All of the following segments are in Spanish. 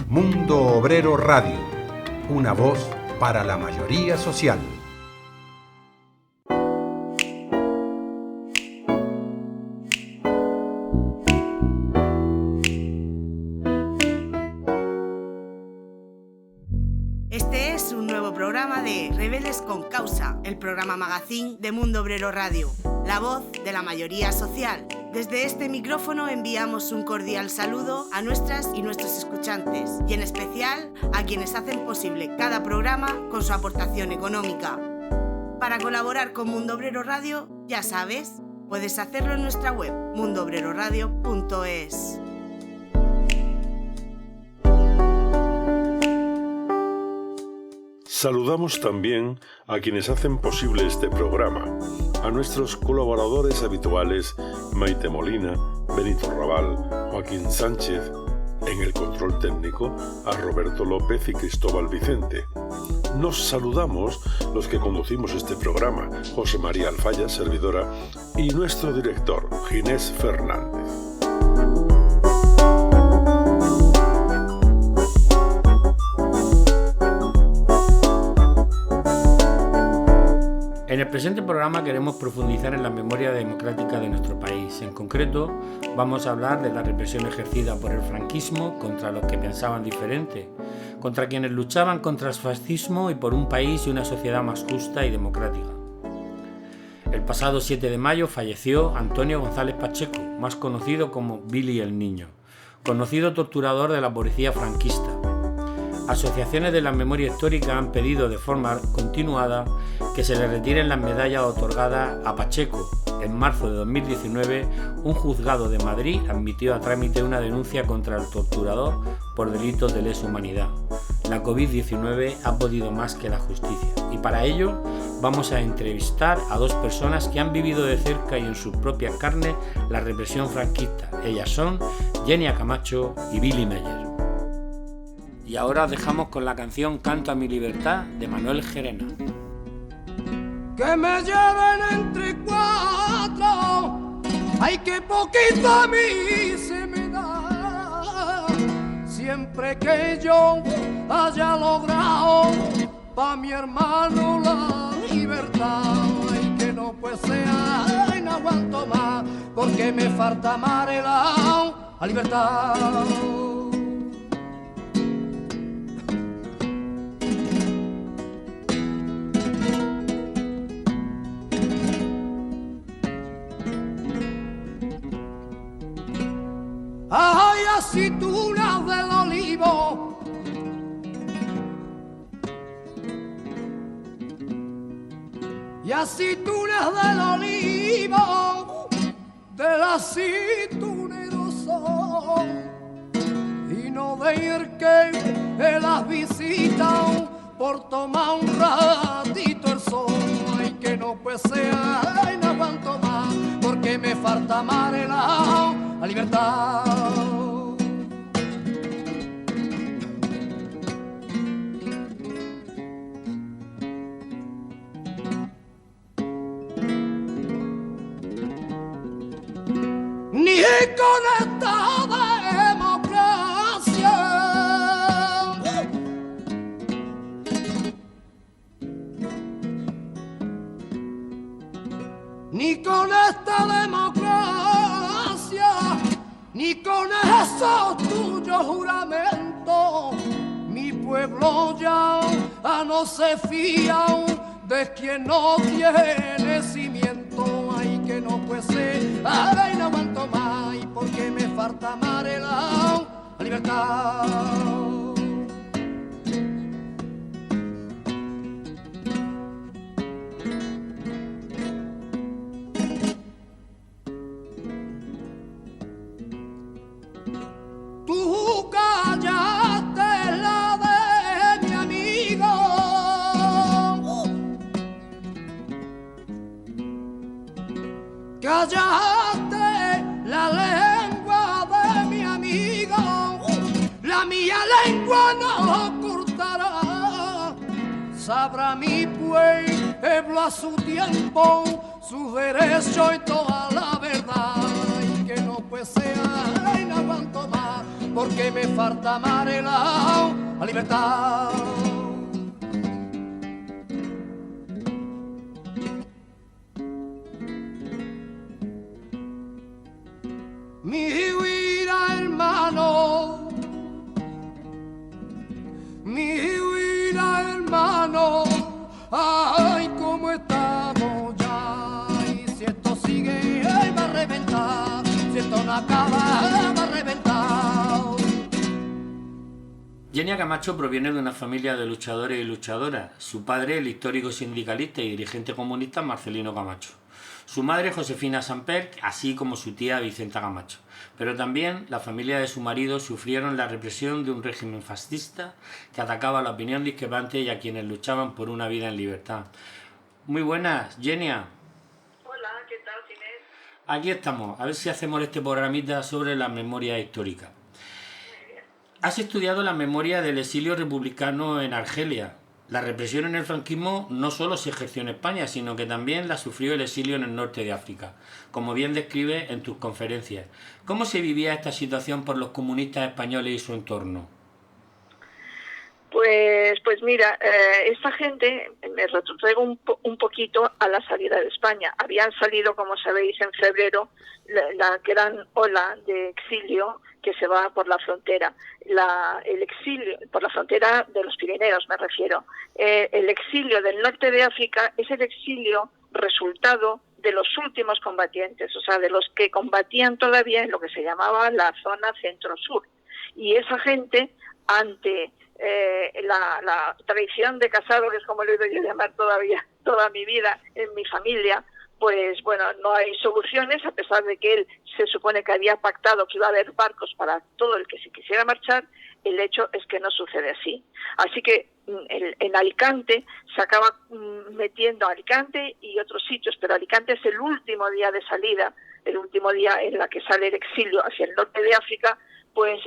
Mundo Obrero Radio, una voz para la mayoría social. Este es un nuevo programa de Rebeldes con Causa, el programa magazín de Mundo Obrero Radio, la voz de la mayoría social. Desde este micrófono enviamos un cordial saludo a nuestras y nuestros escuchantes y en especial a quienes hacen posible cada programa con su aportación económica. Para colaborar con Mundo Obrero Radio, ya sabes, puedes hacerlo en nuestra web mundoobrero.es. Saludamos también a quienes hacen posible este programa, a nuestros colaboradores habituales Maite Molina, Benito Raval, Joaquín Sánchez, en el control técnico a Roberto López y Cristóbal Vicente. Nos saludamos los que conducimos este programa, José María Alfaya, servidora, y nuestro director, Ginés Fernández. En el presente programa queremos profundizar en la memoria democrática de nuestro país. En concreto, vamos a hablar de la represión ejercida por el franquismo contra los que pensaban diferente, contra quienes luchaban contra el fascismo y por un país y una sociedad más justa y democrática. El pasado 7 de mayo falleció Antonio González Pacheco, más conocido como Billy el Niño, conocido torturador de la policía franquista. Asociaciones de la memoria histórica han pedido de forma continuada que se le retiren las medallas otorgadas a Pacheco. En marzo de 2019, un juzgado de Madrid admitió a trámite una denuncia contra el torturador por delitos de lesa humanidad. La COVID-19 ha podido más que la justicia y para ello vamos a entrevistar a dos personas que han vivido de cerca y en sus propias carnes la represión franquista. Ellas son Genia Camacho y Billy Meyer. Y ahora os dejamos con la canción Canto a mi libertad de Manuel Gerena. Que me lleven entre cuatro, ay que poquito a mí se me da. Siempre que yo haya logrado pa' mi hermano la libertad, ay que no puede ser, ay no aguanto más, porque me falta amar la libertad. Ay, aceitunas del olivo, y aceitunas del olivo, del aceitunero son, y no de ir que las visitan por tomar un ratito el sol. Ay, que no puede ser, ay, no aguanto más, porque me falta amar la libertad. Ni con esta democracia ni con esta democracia, ni con esos tuyos juramentos, mi pueblo ya no se fía de quien no tiene cimiento. Ay, que no puede ser, ay, no aguanto más, y porque me falta amar la libertad. Tú callaste la de mi amigo, callaste la lengua de mi amigo, la mía lengua no cortará, sabrá mi pueblo a su tiempo, sus derechos y toda la verdad. Y que no puede ser, ay, no aguanto más, porque me falta amarela la libertad. Mi huida, hermano, mi huida, hermano, ay, cómo estamos ya, y si esto sigue, ay, va a reventar, si esto no acaba, va a reventar. Yenia Camacho proviene de una familia de luchadores y luchadoras. Su padre, el histórico sindicalista y dirigente comunista Marcelino Camacho. Su madre, Josefina Samper, así como su tía Vicenta Camacho. Pero también la familia de su marido sufrieron la represión de un régimen fascista que atacaba la opinión discrepante y a quienes luchaban por una vida en libertad. Muy buenas, Yenia. Hola, ¿qué tal, Inés? Aquí estamos, a ver si hacemos este programita sobre la memoria histórica. Has estudiado la memoria del exilio republicano en Argelia. La represión en el franquismo no solo se ejerció en España, sino que también la sufrió el exilio en el norte de África, como bien describes en tus conferencias. ¿Cómo se vivía esta situación por los comunistas españoles y su entorno? Pues mira, esta gente, me retrotraigo un poquito a la salida de España. Habían salido, como sabéis, en febrero la gran ola de exilio que se va por la frontera. El exilio, por la frontera de los Pirineos me refiero. El exilio del norte de África es el exilio resultado de los últimos combatientes, o sea, de los que combatían todavía en lo que se llamaba la zona centro-sur. Y esa gente, ante la tradición de casado, que es como lo he oído yo llamar todavía toda mi vida en mi familia, pues bueno, no hay soluciones, a pesar de que él se supone que había pactado que iba a haber barcos para todo el que se quisiera marchar. El hecho es que no sucede así. Así que en Alicante se acaba metiendo a Alicante y otros sitios, pero Alicante es el último día de salida, el último día en la que sale el exilio hacia el norte de África. Pues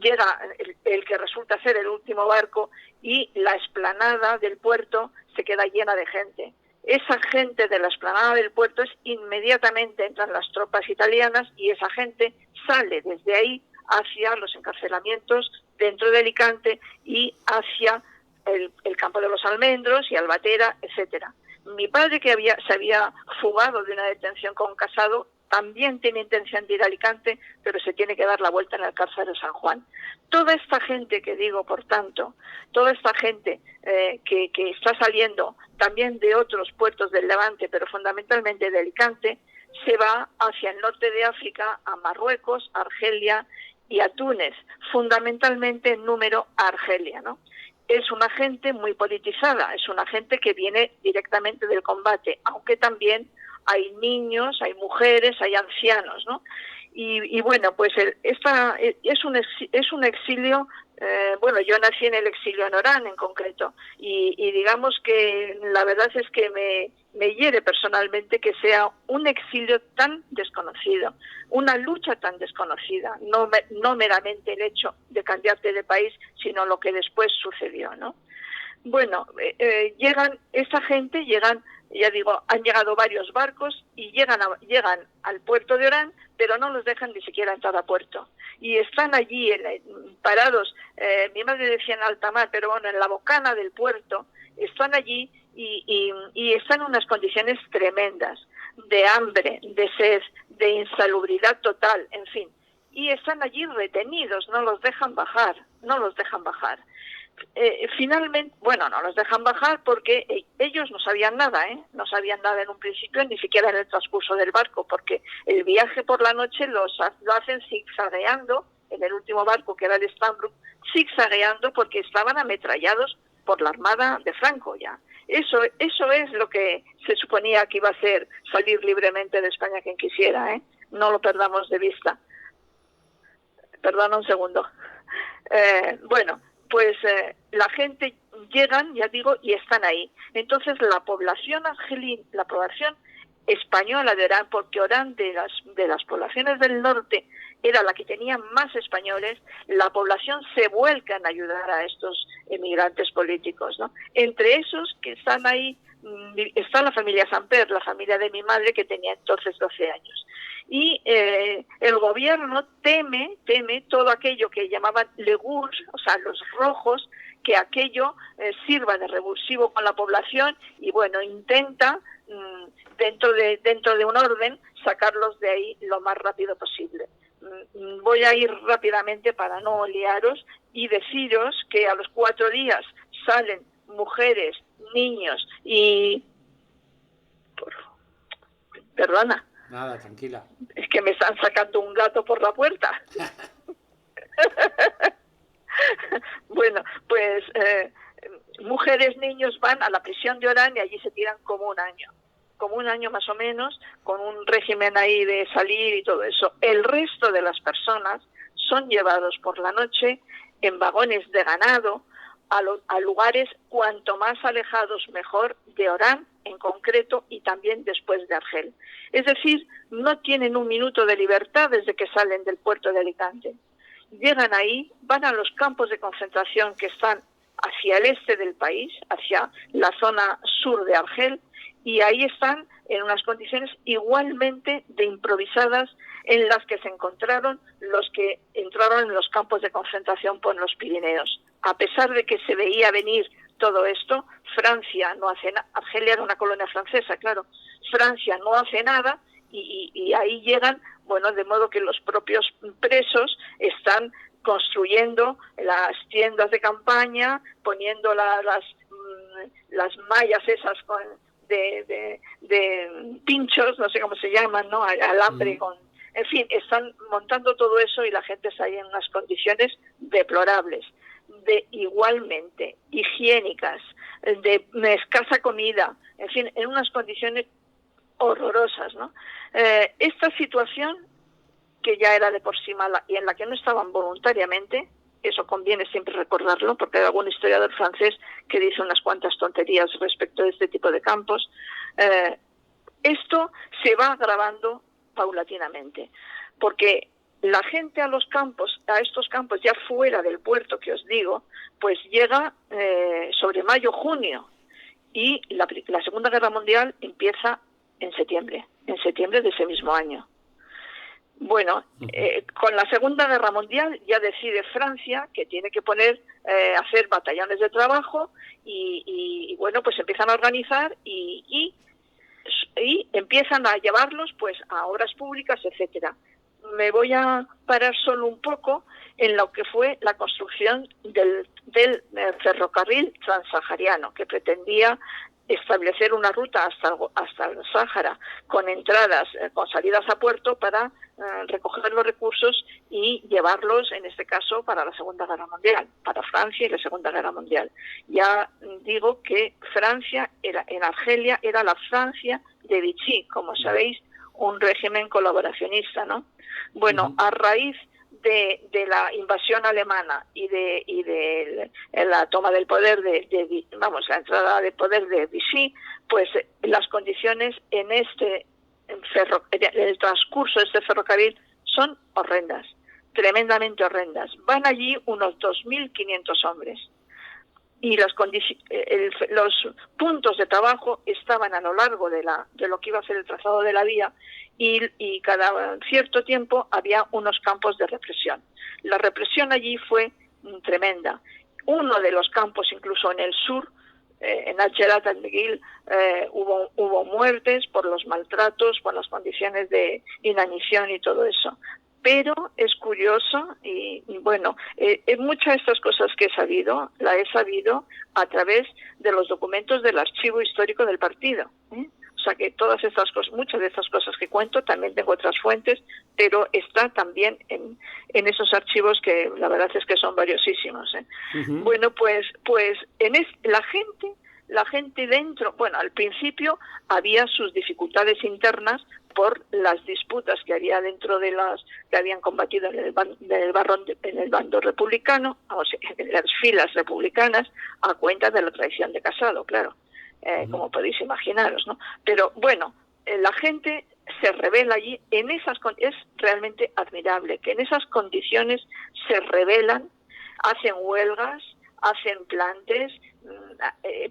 llega el que resulta ser el último barco y la explanada del puerto se queda llena de gente. Esa gente de la explanada del puerto inmediatamente entran las tropas italianas y esa gente sale desde ahí hacia los encarcelamientos dentro de Alicante y hacia el campo de los Almendros y Albatera, etcétera. Mi padre, que se había fugado de una detención con Casado, también tiene intención de ir a Alicante, pero se tiene que dar la vuelta en el cárcel de San Juan. Toda esta gente que digo, por tanto, toda esta gente que está saliendo también de otros puertos del Levante, pero fundamentalmente de Alicante, se va hacia el norte de África, a Marruecos, a Argelia y a Túnez, fundamentalmente en número a Argelia, ¿no? Es una gente muy politizada, es una gente que viene directamente del combate, aunque también hay niños, hay mujeres, hay ancianos, ¿no? Y bueno, pues es un exilio. Bueno, yo nací en el exilio en Orán en concreto y digamos que la verdad es que me hiere personalmente que sea un exilio tan desconocido, una lucha tan desconocida, no meramente el hecho de cambiarte de país, sino lo que después sucedió, ¿no? Bueno, esta gente llegan, ya digo, han llegado varios barcos y llegan al puerto de Orán, pero no los dejan ni siquiera entrar a puerto. Y están allí parados, mi madre decía en alta mar, pero bueno, en la bocana del puerto, están allí y están en unas condiciones tremendas, de hambre, de sed, de insalubridad total, en fin. Y están allí retenidos, no los dejan bajar. Finalmente, bueno, no los dejan bajar porque ellos no sabían nada, no sabían nada en un principio, ni siquiera en el transcurso del barco, porque el viaje por la noche lo hacen zigzagueando, en el último barco que era el Stambrook, zigzagueando porque estaban ametrallados por la Armada de Franco ya. Eso es lo que se suponía que iba a ser salir libremente de España quien quisiera, no lo perdamos de vista. Perdona un segundo. Bueno, pues la gente llegan, ya digo, y están ahí. Entonces la población argelina, la población española de Orán, porque Orán de las poblaciones del norte era la que tenía más españoles, la población se vuelca en ayudar a estos emigrantes políticos, ¿no? Entre esos que están ahí está la familia Samper, la familia de mi madre, que tenía entonces 12 años. y el gobierno teme todo aquello que llamaban legurs, o sea, los rojos, que aquello sirva de revulsivo con la población y bueno, intenta dentro de un orden sacarlos de ahí lo más rápido posible. Voy a ir rápidamente para no liaros y deciros que a los 4 días salen mujeres, niños y... Perdona. Nada, tranquila. Es que me están sacando un gato por la puerta. Bueno, pues mujeres, niños van a la prisión de Orán y allí se tiran como un año más o menos, con un régimen ahí de salir y todo eso. El resto de las personas son llevados por la noche en vagones de ganado a lugares cuanto más alejados mejor de Orán en concreto y también después de Argel. Es decir, no tienen un minuto de libertad desde que salen del puerto de Alicante. Llegan ahí, van a los campos de concentración que están hacia el este del país, hacia la zona sur de Argel, y ahí están en unas condiciones igualmente de improvisadas en las que se encontraron los que entraron en los campos de concentración por los Pirineos. A pesar de que se veía venir todo esto, Francia no hace nada. Argelia era una colonia francesa, claro. Francia no hace nada y ahí llegan, bueno, de modo que los propios presos están construyendo las tiendas de campaña, poniendo las mallas esas de pinchos, no sé cómo se llaman, ¿no? Alambre con... En fin, están montando todo eso y la gente está ahí en unas condiciones deplorables, de igualmente higiénicas, de escasa comida, en fin, en unas condiciones horrorosas, ¿no? Esta situación, que ya era de por sí mala y en la que no estaban voluntariamente, eso conviene siempre recordarlo, porque hay algún historiador francés que dice unas cuantas tonterías respecto de este tipo de campos, esto se va agravando paulatinamente, porque la gente a estos campos ya fuera del puerto que os digo, pues llega sobre mayo-junio, y la Segunda Guerra Mundial empieza en septiembre de ese mismo año. Bueno, con la Segunda Guerra Mundial ya decide Francia que tiene que hacer batallones de trabajo y bueno, pues empiezan a organizar y empiezan a llevarlos pues a obras públicas, etcétera. Me voy a parar solo un poco en lo que fue la construcción del ferrocarril transsahariano, que pretendía establecer una ruta hasta el Sáhara, con entradas, con salidas a puerto para recoger los recursos y llevarlos, en este caso, para la Segunda Guerra Mundial, para Francia y la Segunda Guerra Mundial. Ya digo que Francia, en Argelia, era la Francia de Vichy, como sabéis, un régimen colaboracionista, ¿no? Bueno, a raíz de la invasión alemana y de la toma del poder la entrada de poder de Vichy, pues las condiciones en el transcurso de este ferrocarril son horrendas, tremendamente horrendas. Van allí unos 2.500 hombres y los puntos de trabajo estaban a lo largo de lo que iba a ser el trazado de la vía y cada cierto tiempo había unos campos de represión. La represión allí fue tremenda. Uno de los campos, incluso en el sur, en Al-Jelat al-Meghil, hubo muertes por los maltratos, por las condiciones de inanición y todo eso. Pero es curioso y bueno, muchas de estas cosas que he sabido a través de los documentos del archivo histórico del partido. O sea que todas estas cosas, muchas de estas cosas que cuento, también tengo otras fuentes, pero está también en esos archivos que la verdad es que son valiosísimos. Bueno, pues la gente dentro, bueno, al principio había sus dificultades internas por las disputas que había dentro de que habían combatido en el bando republicano, o sea, en las filas republicanas, a cuenta de la traición de Casado, claro, como podéis imaginaros, ¿no? Pero bueno, la gente se rebela allí, es realmente admirable que en esas condiciones se rebelan, hacen huelgas, hacen plantes,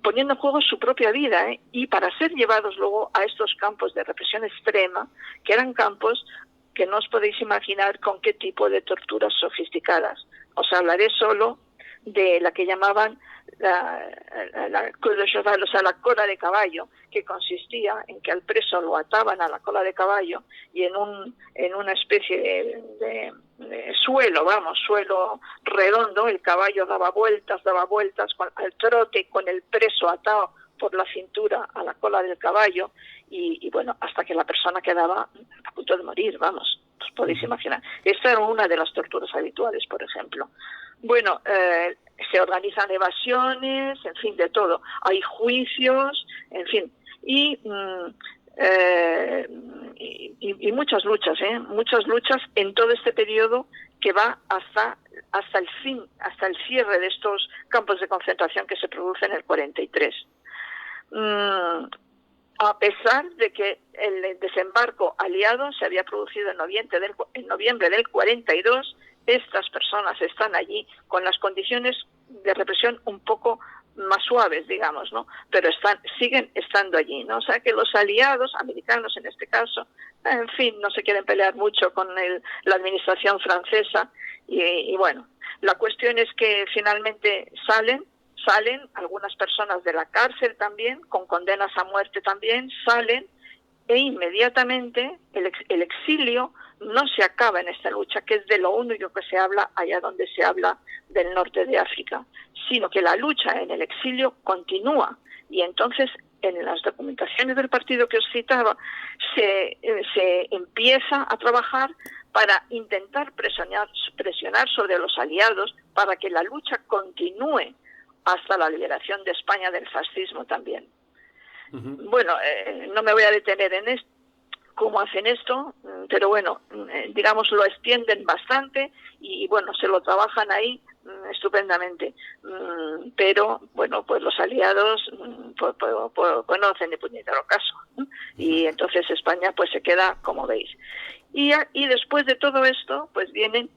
poniendo en juego su propia vida, y para ser llevados luego a estos campos de represión extrema, que eran campos que no os podéis imaginar con qué tipo de torturas sofisticadas. Os hablaré solo de la que llamaban la queue de cheval, o sea, la cola de caballo, que consistía en que al preso lo ataban a la cola de caballo y en una especie de suelo redondo, el caballo daba vueltas al trote, con el preso atado por la cintura a la cola del caballo y bueno, hasta que la persona quedaba a punto de morir, vamos, os podéis imaginar. Esta era una de las torturas habituales, por ejemplo. Bueno, se organizan evasiones, en fin, de todo. Hay juicios, en fin, y muchas luchas en todo este periodo que va hasta el fin, hasta el cierre de estos campos de concentración que se producen en el 43. A pesar de que el desembarco aliado se había producido en noviembre del 42, estas personas están allí con las condiciones de represión un poco más suaves, digamos, ¿no? Pero siguen estando allí, ¿no? O sea que los aliados, americanos en este caso, en fin, no se quieren pelear mucho con la administración francesa y bueno, la cuestión es que finalmente salen algunas personas de la cárcel también, con condenas a muerte también, salen e inmediatamente el exilio no se acaba en esta lucha, que es de lo único que se habla allá donde se habla del norte de África, sino que la lucha en el exilio continúa. Y entonces, en las documentaciones del partido que os citaba, se empieza a trabajar para intentar presionar sobre los aliados para que la lucha continúe hasta la liberación de España del fascismo también. Uh-huh. Bueno, no me voy a detener en esto, cómo hacen esto, pero bueno, digamos, lo extienden bastante y bueno, se lo trabajan ahí estupendamente. Pero bueno, pues los aliados pues no hacen ni puñetero caso. Y entonces España pues se queda como veis. Y después de todo esto, pues viene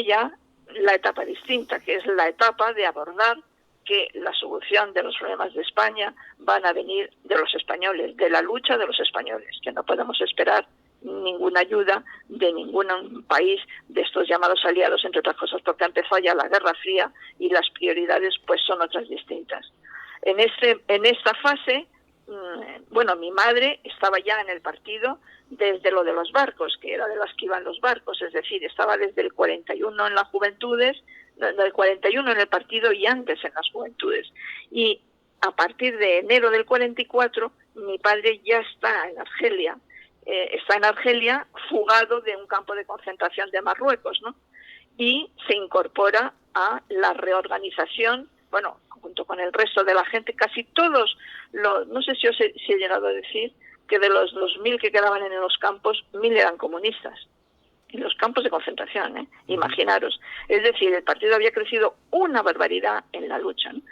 ya la etapa distinta, que es la etapa de abordar que la solución de los problemas de España van a venir de los españoles, de la lucha de los españoles, que no podemos esperar ninguna ayuda de ningún país de estos llamados aliados, entre otras cosas porque ha empezado ya la Guerra Fría y las prioridades pues son otras distintas. En esta fase, bueno, mi madre estaba ya en el partido desde lo de los barcos, que era de las que iban los barcos, es decir, estaba desde el 41 en las juventudes, del 41 en el partido y antes en las juventudes. Y a partir de enero del 44, mi padre ya está en Argelia, fugado de un campo de concentración de Marruecos, ¿no? Y se incorpora a la reorganización, bueno, junto con el resto de la gente, casi todos, no sé si he llegado a decir, que de los 2.000 que quedaban en los campos, 1.000 eran comunistas. En los campos de concentración, imaginaros. Es decir, el partido había crecido una barbaridad en la lucha, ¿no?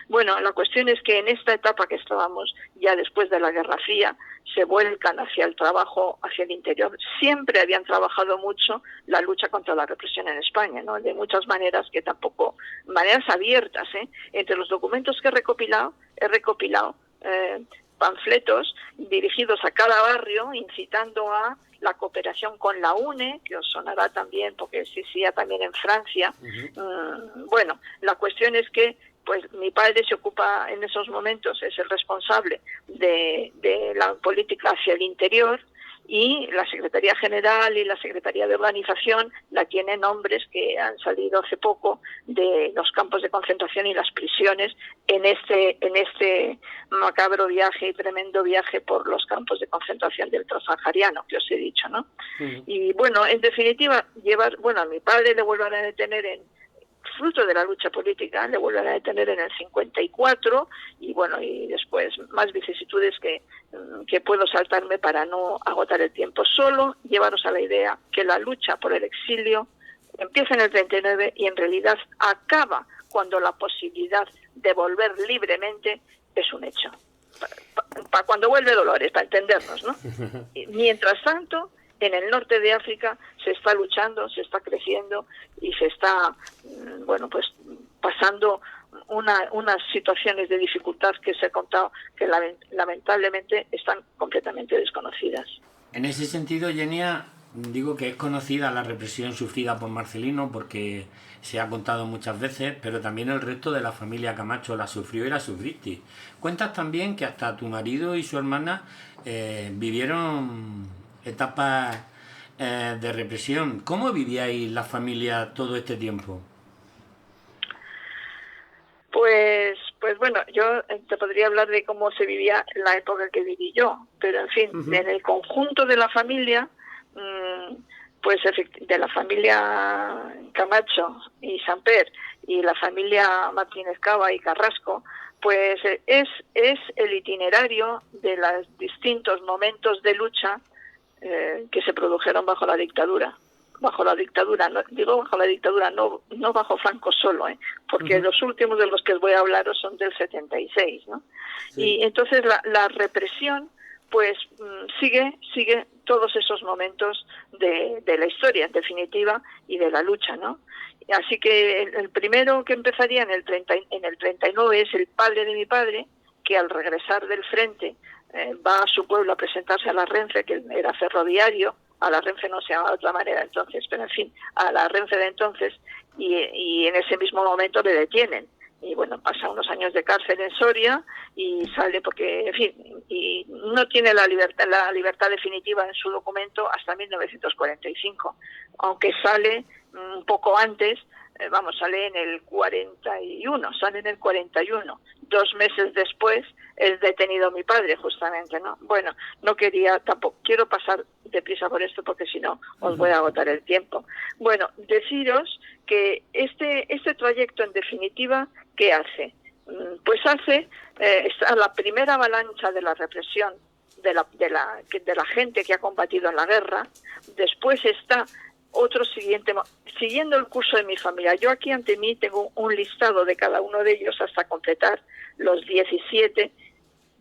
Bueno, la cuestión es que en esta etapa que estábamos, ya después de la Guerra Fría, se vuelcan hacia el trabajo, hacia el interior. Siempre habían trabajado mucho la lucha contra la represión en España, ¿no? De muchas maneras que tampoco, maneras abiertas, Entre los documentos que he recopilado panfletos dirigidos a cada barrio, incitando a la cooperación con la UNE, que os sonará también, porque existía también en Francia. Uh-huh. Bueno, la cuestión es que pues mi padre se ocupa en esos momentos, es el responsable de la política hacia el interior, y la Secretaría General y la Secretaría de Organización la tienen hombres que han salido hace poco de los campos de concentración y las prisiones en este macabro viaje y tremendo viaje por los campos de concentración del Transahariano que os he dicho, ¿no? Sí. Y bueno, en definitiva, a mi padre le vuelven a detener fruto de la lucha política, le vuelven a detener en el 54 y bueno, y después más vicisitudes que puedo saltarme para no agotar el tiempo. Solo llevaros a la idea que la lucha por el exilio empieza en el 39 y en realidad acaba cuando la posibilidad de volver libremente es un hecho. Para cuando vuelve Dolores, para entendernos, ¿no? Mientras tanto, en el norte de África se está luchando, se está creciendo y se está, bueno, pues pasando unas situaciones de dificultad que se ha contado que lamentablemente están completamente desconocidas. En ese sentido, Yenia, Digo que es conocida la represión sufrida por Marcelino porque se ha contado muchas veces, pero también el resto de la familia Camacho la sufrió y la sufriste. Cuentas también que hasta tu marido y su hermana vivieron etapas de represión. ¿Cómo vivíais la familia todo este tiempo? Pues bueno, yo te podría hablar de cómo se vivía en la época que viví yo, pero en fin, en el conjunto de la familia, pues de la familia Camacho y Samper y la familia Martínez Cava y Carrasco, pues es el itinerario de los distintos momentos de lucha que se produjeron bajo la dictadura. Bajo la dictadura, no, digo bajo la dictadura, no bajo Franco solo, porque los últimos de los que os voy a hablaros son del 76, ¿no? Sí. Y entonces la represión, pues sigue todos esos momentos de la historia, en definitiva, y de la lucha, ¿no? Así que el primero que empezaría en el 39 es el padre de mi padre, que al regresar del frente va a su pueblo a presentarse a la Renfe, que era ferroviario. A la Renfe no se llamaba de otra manera entonces, pero en fin, a la Renfe de entonces, y en ese mismo momento le detienen. Y bueno, pasa unos años de cárcel en Soria y sale porque, en fin, y no tiene la libertad definitiva en su documento hasta 1945, aunque sale un poco antes, sale en el 41, 2 meses después es detenido mi padre, justamente, ¿no? Bueno, no quería, tampoco quiero pasar deprisa por esto porque si no os voy a agotar el tiempo. Bueno, deciros que este trayecto, en definitiva, ¿qué hace? Pues está la primera avalancha de la represión de la gente que ha combatido en la guerra. Después está otro siguiendo el curso de mi familia. Yo aquí ante mí tengo un listado de cada uno de ellos hasta completar los 17,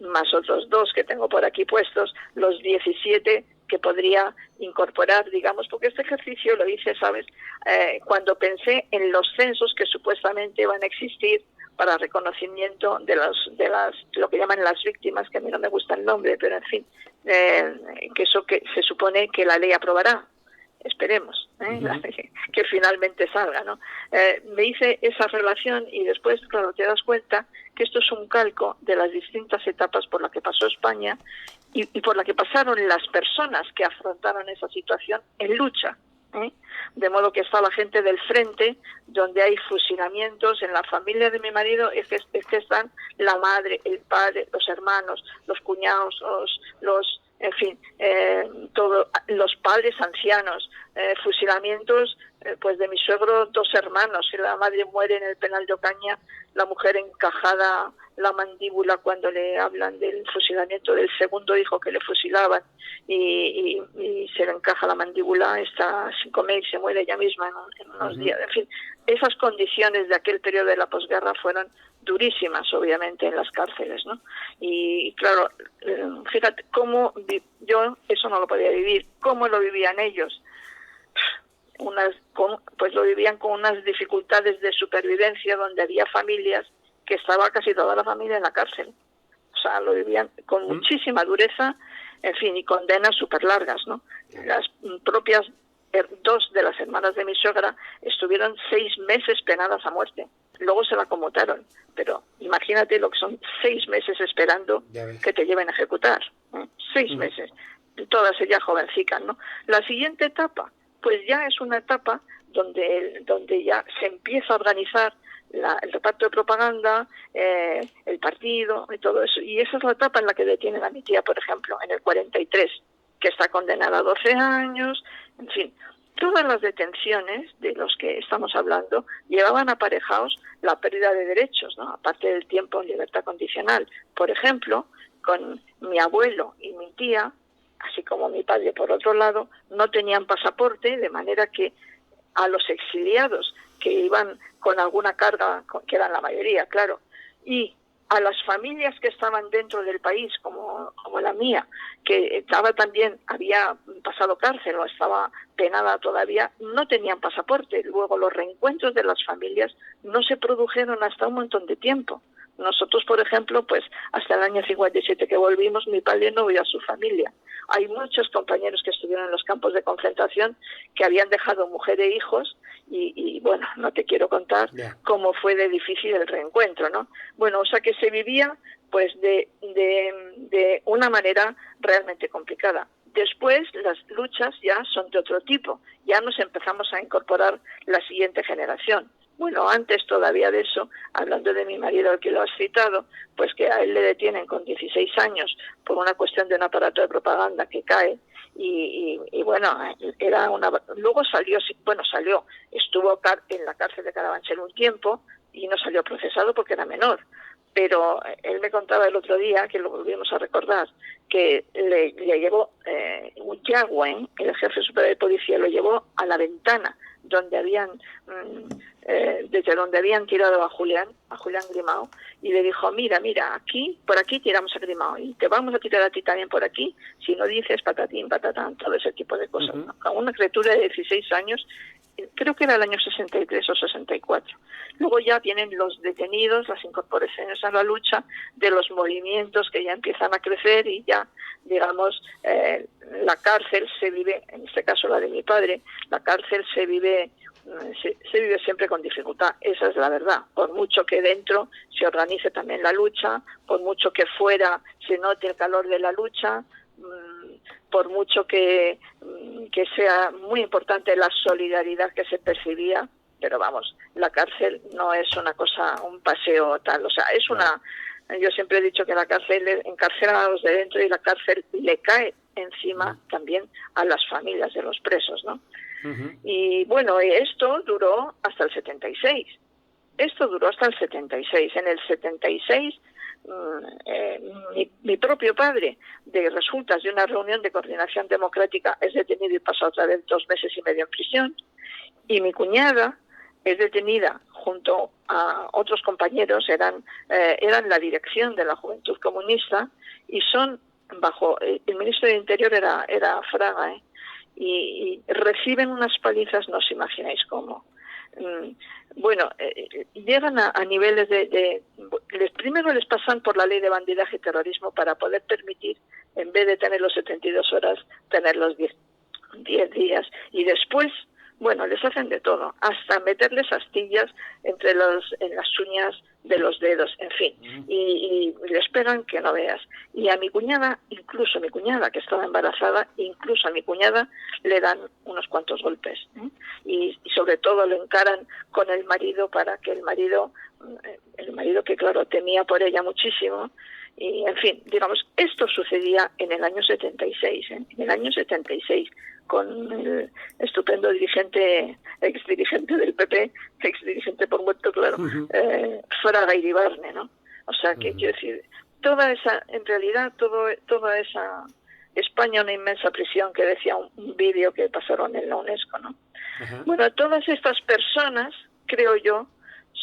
más otros 2 que tengo por aquí puestos, los 17 que podría incorporar, digamos, porque este ejercicio lo hice, ¿sabes?, cuando pensé en los censos que supuestamente van a existir para reconocimiento de lo que llaman las víctimas, que a mí no me gusta el nombre, pero en fin, que eso que se supone que la ley aprobará. Esperemos que finalmente salga, ¿no? Me hice esa relación y después, claro, te das cuenta que esto es un calco de las distintas etapas por las que pasó España y por la que pasaron las personas que afrontaron esa situación en lucha. De modo que está la gente del frente, donde hay fusilamientos. En la familia de mi marido es que están la madre, el padre, los hermanos, los cuñados, en fin, los padres ancianos, fusilamientos, pues de mi suegro 2 hermanos, y la madre muere en el penal de Ocaña, la mujer encajada la mandíbula cuando le hablan del fusilamiento del segundo hijo que le fusilaban, y se le encaja la mandíbula, está sin comer y se muere ella misma en unos días. En fin, esas condiciones de aquel periodo de la posguerra fueron durísimas, obviamente, en las cárceles, ¿no? Y claro, fíjate cómo yo eso no lo podía vivir, cómo lo vivían ellos. Pues lo vivían con unas dificultades de supervivencia, donde había familias que estaba casi toda la familia en la cárcel. O sea, lo vivían con muchísima dureza, en fin, y condenas súper largas, ¿no? Las propias 2 de las hermanas de mi suegra estuvieron 6 meses penadas a muerte. Luego se la conmutaron, pero imagínate lo que son 6 meses esperando que te lleven a ejecutar. 6 meses, todas ellas jovencicas, ¿no? La siguiente etapa, pues ya es una etapa donde ya se empieza a organizar el reparto de propaganda, el partido y todo eso. Y esa es la etapa en la que detienen a mi tía, por ejemplo, en el 43, que está condenada a 12 años, en fin. Todas las detenciones de los que estamos hablando llevaban aparejados la pérdida de derechos, ¿no? Aparte del tiempo en libertad condicional. Por ejemplo, con mi abuelo y mi tía, así como mi padre por otro lado, no tenían pasaporte, de manera que a los exiliados que iban con alguna carga, que eran la mayoría, claro, y a las familias que estaban dentro del país, como la mía, que había pasado cárcel o estaba penada todavía, no tenían pasaporte. Luego los reencuentros de las familias no se produjeron hasta un montón de tiempo, Nosotros, por ejemplo, pues hasta el año 57 que volvimos, mi padre no vio a su familia. Hay muchos compañeros que estuvieron en los campos de concentración que habían dejado mujer e hijos y bueno, no te quiero contar cómo fue de difícil el reencuentro, ¿no? Bueno, o sea que se vivía pues de una manera realmente complicada. Después las luchas ya son de otro tipo, ya nos empezamos a incorporar la siguiente generación. Bueno, antes todavía de eso, hablando de mi marido al que lo has citado, pues que a él le detienen con 16 años por una cuestión de un aparato de propaganda que cae y bueno, era una... Luego salió, estuvo en la cárcel de Carabanchel un tiempo y no salió procesado porque era menor. Pero él me contaba el otro día, que lo volvimos a recordar, que le llevó Yagüen, el jefe superior de policía, lo llevó a la ventana donde desde donde habían tirado a Julián Grimao, y le dijo, mira, aquí, por aquí tiramos a Grimao, y te vamos a tirar a ti también por aquí, si no dices patatín, patatán, todo ese tipo de cosas. ¿No? A una criatura de 16 años, creo que era el año 63 o 64. Luego ya vienen los detenidos, las incorporaciones a la lucha, de los movimientos que ya empiezan a crecer y ya, digamos, la cárcel se vive, en este caso la de mi padre, la cárcel se vive siempre con dificultad, esa es la verdad. Por mucho que dentro se organice también la lucha, por mucho que fuera se note el calor de la lucha, por mucho que sea muy importante la solidaridad que se percibía, pero vamos, la cárcel no es una cosa, un paseo tal, o sea, es una... Yo siempre he dicho que la cárcel encarcela a los de dentro y la cárcel le cae encima también a las familias de los presos, ¿no? Y bueno, esto duró hasta el 76. En el 76, mi propio padre, de resultas de una reunión de coordinación democrática, es detenido y pasa otra vez 2 meses y medio en prisión. Y mi cuñada es detenida junto a otros compañeros, eran la dirección de la Juventud Comunista y son bajo el ministro de Interior era Fraga, y reciben unas palizas, no os imagináis cómo. Bueno, llegan a niveles primero les pasan por la ley de bandidaje y terrorismo para poder permitir, en vez de tener los 72 horas, tener los 10 días, y después, bueno, les hacen de todo, hasta meterles astillas en las uñas de los dedos, en fin, y les pegan que no veas. Y a mi cuñada, incluso mi cuñada que estaba embarazada, incluso a mi cuñada le dan unos cuantos golpes, y sobre todo lo encaran con el marido para que el marido que claro temía por ella muchísimo. Y en fin, digamos, esto sucedía en el año 76, en el año 76, con el estupendo exdirigente del PP, exdirigente por muerto, claro, Fraga Iribarne, ¿no? O sea, que quiero decir, en realidad, toda esa España, una inmensa prisión, que decía un vídeo que pasaron en la UNESCO, ¿no? Bueno, todas estas personas, creo yo,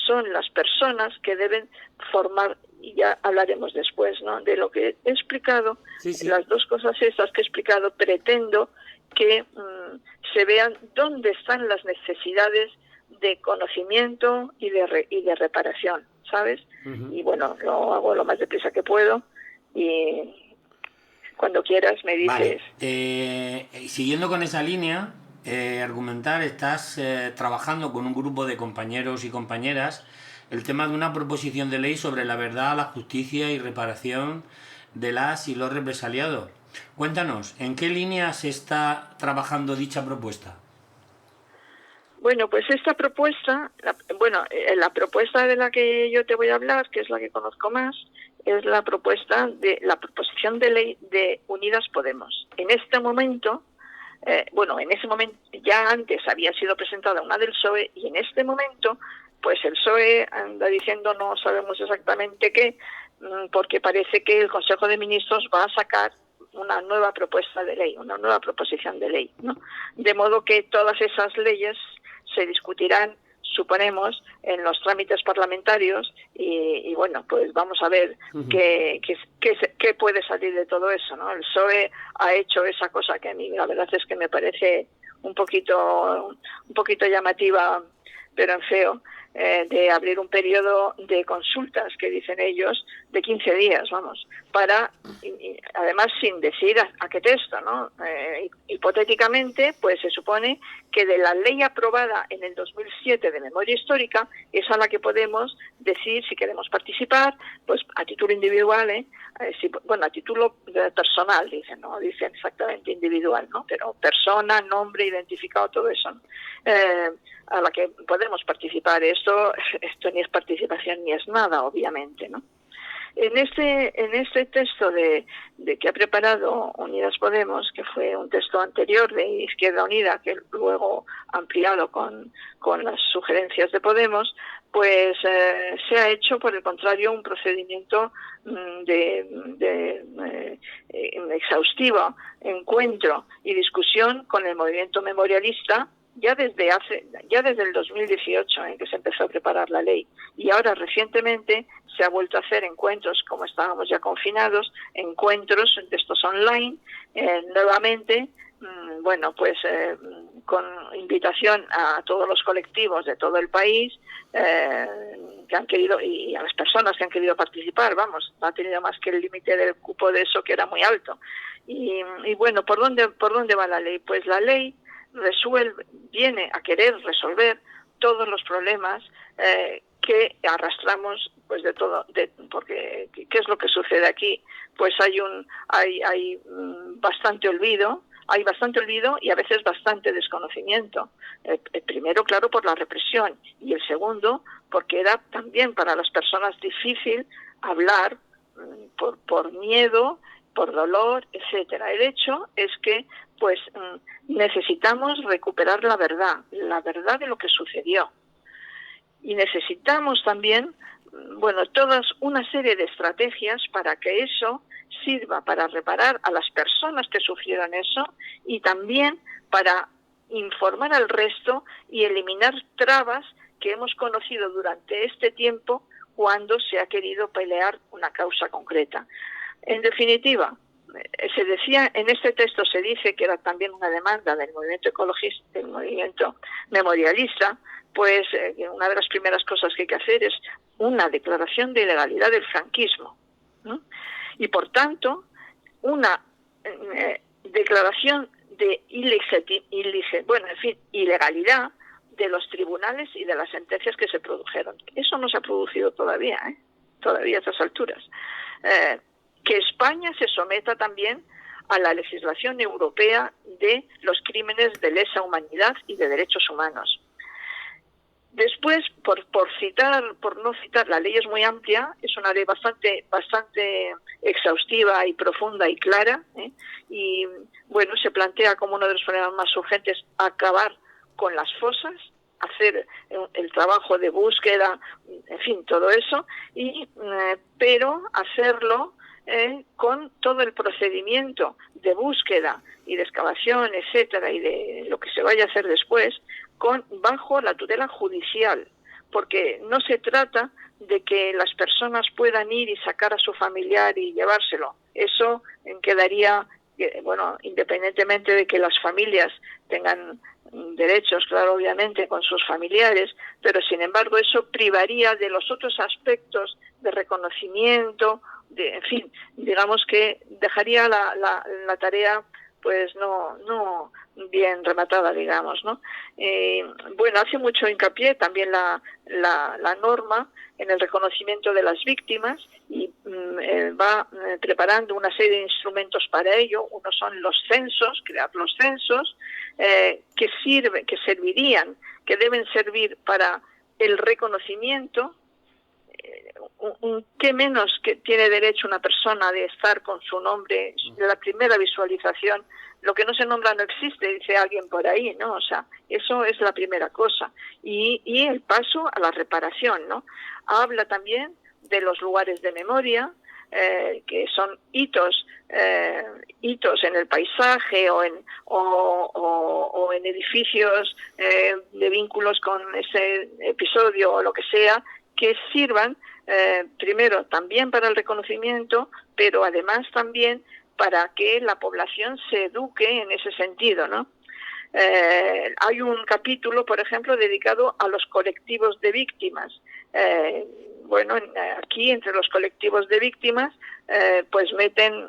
son las personas que deben formar, y ya hablaremos después, ¿no?, de lo que he explicado. Sí. Las dos cosas estas que he explicado, pretendo que se vean dónde están las necesidades de conocimiento y de reparación, ¿sabes? Y bueno, lo hago lo más deprisa que puedo y cuando quieras me dices. Vale. Siguiendo con esa línea argumental, estás trabajando con un grupo de compañeros y compañeras el tema de una proposición de ley sobre la verdad, la justicia y reparación de las y los represaliados. Cuéntanos, ¿en qué línea se está trabajando dicha propuesta? Bueno, pues esta propuesta, la propuesta de la que yo te voy a hablar, que es la que conozco más, es la proposición de ley de Unidas Podemos. En este momento, ya antes había sido presentada una del PSOE y en este momento, pues el PSOE anda diciendo no sabemos exactamente qué, porque parece que el Consejo de Ministros va a sacar una nueva propuesta de ley, una nueva proposición de ley, ¿no? De modo que todas esas leyes se discutirán, suponemos, en los trámites parlamentarios y bueno, pues vamos a ver qué puede salir de todo eso, ¿no? El PSOE ha hecho esa cosa que a mí la verdad es que me parece un poquito llamativa, pero en feo, de abrir un periodo de consultas, que dicen ellos, de 15 días, vamos, para, y además sin decir a qué texto, ¿no? Hipotéticamente, pues se supone que de la ley aprobada en el 2007 de memoria histórica es a la que podemos decir si queremos participar, pues a título individual, a título personal, dicen, no dicen exactamente individual, ¿no? Pero persona, nombre, identificado, todo eso, ¿no? A la que podemos participar. Esto ni es participación ni es nada, obviamente, ¿no? En este texto de que ha preparado Unidas Podemos, que fue un texto anterior de Izquierda Unida, que luego ampliado con las sugerencias de Podemos, se ha hecho, por el contrario, un procedimiento exhaustivo, encuentro y discusión con el movimiento memorialista, ya desde el 2018 en que se empezó a preparar la ley, y ahora recientemente se ha vuelto a hacer encuentros, como estábamos ya confinados, encuentros de estos online, nuevamente, con invitación a todos los colectivos de todo el país que han querido, y a las personas que han querido participar, vamos, no ha tenido más que el límite del cupo de eso, que era muy alto. Y bueno, ¿por dónde va la ley? Pues la ley viene a querer resolver todos los problemas que arrastramos, pues de todo, porque ¿qué es lo que sucede aquí? Pues hay bastante olvido y a veces bastante desconocimiento. El primero, claro, por la represión, y el segundo, porque era también para las personas difícil hablar por miedo, por dolor, etcétera. El hecho es que pues necesitamos recuperar la verdad de lo que sucedió. Y necesitamos también, todas una serie de estrategias para que eso sirva para reparar a las personas que sufrieron eso, y también para informar al resto y eliminar trabas que hemos conocido durante este tiempo cuando se ha querido pelear una causa concreta. En definitiva, se decía, en este texto se dice que era también una demanda del movimiento ecologista, del movimiento memorialista, pues una de las primeras cosas que hay que hacer es una declaración de ilegalidad del franquismo, ¿no? Y por tanto, una declaración de ilegalidad de los tribunales y de las sentencias que se produjeron. Eso no se ha producido todavía, todavía a estas alturas. Que España se someta también a la legislación europea de los crímenes de lesa humanidad y de derechos humanos. Después, por no citar, la ley es muy amplia, es una ley bastante exhaustiva y profunda y clara, y bueno, se plantea como uno de los problemas más urgentes acabar con las fosas, hacer el trabajo de búsqueda, en fin, todo eso, pero hacerlo con todo el procedimiento de búsqueda y de excavación, etcétera, y de lo que se vaya a hacer después, bajo la tutela judicial, porque no se trata de que las personas puedan ir y sacar a su familiar y llevárselo. Eso quedaría, independientemente de que las familias tengan derechos, claro, obviamente, con sus familiares, pero sin embargo eso privaría de los otros aspectos de reconocimiento, en fin, digamos que dejaría la tarea pues no bien rematada, digamos, ¿no? Hace mucho hincapié también la norma en el reconocimiento de las víctimas, y va preparando una serie de instrumentos para ello. Uno son los censos, crear los censos, que deben servir para el reconocimiento. ¿Qué menos que tiene derecho una persona de estar con su nombre de la primera visualización? Lo que no se nombra no existe, dice alguien por ahí, ¿no? O sea, eso es la primera cosa. Y el paso a la reparación, ¿no? Habla también de los lugares de memoria, que son hitos en el paisaje o en edificios de vínculos con ese episodio o lo que sea, que sirvan primero también para el reconocimiento, pero además también para que la población se eduque en ese sentido, ¿no? Hay un capítulo, por ejemplo, dedicado a los colectivos de víctimas. Aquí entre los colectivos de víctimas pues meten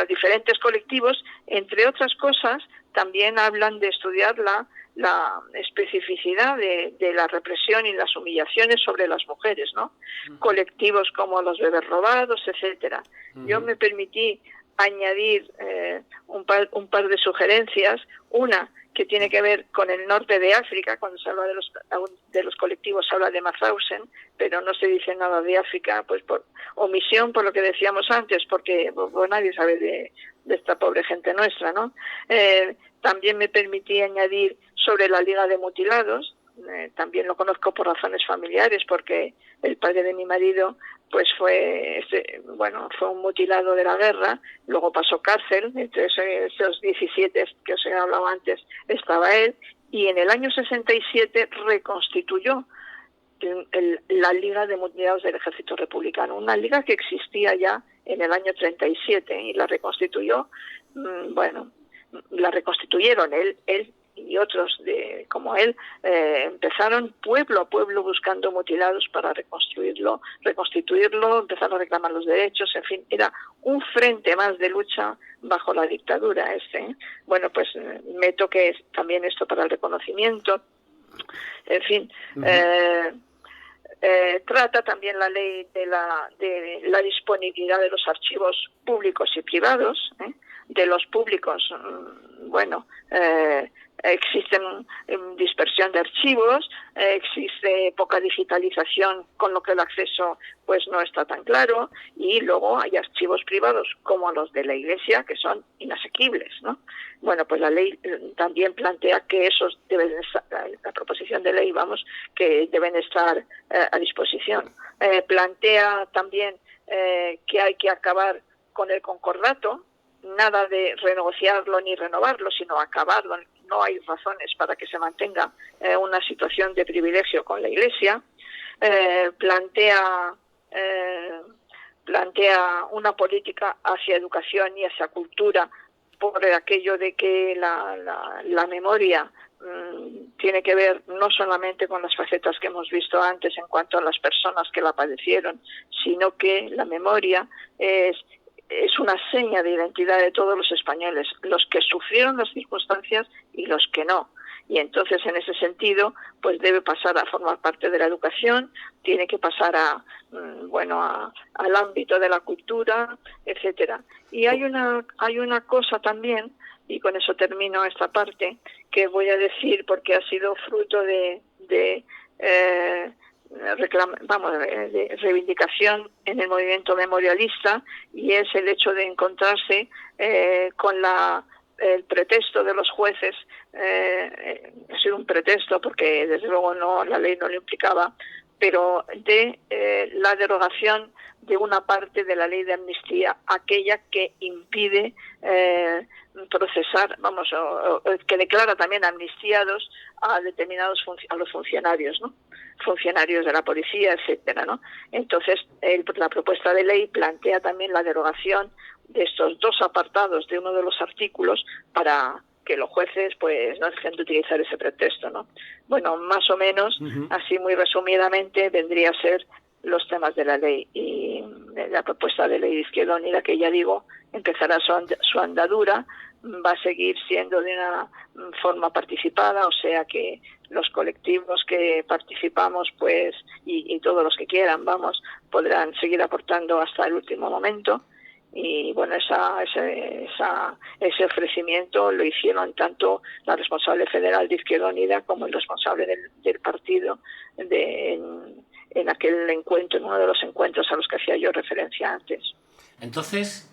diferentes colectivos. Entre otras cosas, también hablan de estudiar la especificidad de la represión y las humillaciones sobre las mujeres, ¿no? Colectivos como los bebés robados, etcétera. Yo me permití añadir un par de sugerencias. Una que tiene que ver con el norte de África. Cuando se habla de los colectivos se habla de Mauthausen, pero no se dice nada de África, pues por omisión, por lo que decíamos antes, porque nadie sabe de esta pobre gente nuestra, ¿no? También me permití añadir sobre la Liga de Mutilados. También lo conozco por razones familiares, porque el padre de mi marido pues fue un mutilado de la guerra, luego pasó cárcel. Entre esos 17 que os he hablado antes estaba él, y en el año 67 reconstituyó la Liga de Mutilados del Ejército Republicano, una liga que existía ya en el año 37, y la reconstituyó, la reconstituyeron él y otros como él, empezaron pueblo a pueblo buscando mutilados para reconstruirlo, empezaron a reclamar los derechos, en fin, era un frente más de lucha bajo la dictadura Bueno, pues me toqué también esto para el reconocimiento, en fin. Trata también la ley de la disponibilidad de los archivos públicos y privados. De los públicos, existe dispersión de archivos, existe poca digitalización, con lo que el acceso pues no está tan claro, y luego hay archivos privados como los de la Iglesia que son inasequibles, ¿no? Bueno, pues la ley también plantea que esos deben estar, la proposición de ley, que deben estar a disposición. Plantea también que hay que acabar con el concordato, nada de renegociarlo ni renovarlo, sino acabarlo. No hay razones para que se mantenga una situación de privilegio con la Iglesia. Plantea una política hacia educación y hacia cultura, por aquello de que la memoria tiene que ver no solamente con las facetas que hemos visto antes en cuanto a las personas que la padecieron, sino que la memoria es una seña de identidad de todos los españoles, los que sufrieron las circunstancias y los que no. Y entonces, en ese sentido, pues debe pasar a formar parte de la educación, tiene que pasar al ámbito de la cultura, etcétera. Y hay una cosa también, y con eso termino esta parte, que voy a decir porque ha sido fruto de reivindicación en el movimiento memorialista, y es el hecho de encontrarse con el pretexto de los jueces. Ha sido un pretexto porque desde luego la ley no lo implicaba, pero de la derogación de una parte de la ley de amnistía, aquella que impide procesar, que declara también amnistiados a determinados a los funcionarios, ¿no? Funcionarios de la policía, etcétera, ¿no? Entonces, la propuesta de ley plantea también la derogación de estos dos apartados de uno de los artículos para que los jueces pues no dejen de utilizar ese pretexto, ¿no? Bueno, más o menos, así muy resumidamente, vendría a ser los temas de la ley. Y la propuesta de ley de Izquierda Unida, que ya digo, empezará su andadura, va a seguir siendo de una forma participada, o sea que los colectivos que participamos pues y todos los que quieran, podrán seguir aportando hasta el último momento. Y bueno, ese ofrecimiento lo hicieron tanto la responsable federal de Izquierda Unida como el responsable del partido en aquel encuentro, en uno de los encuentros a los que hacía yo referencia antes. Entonces,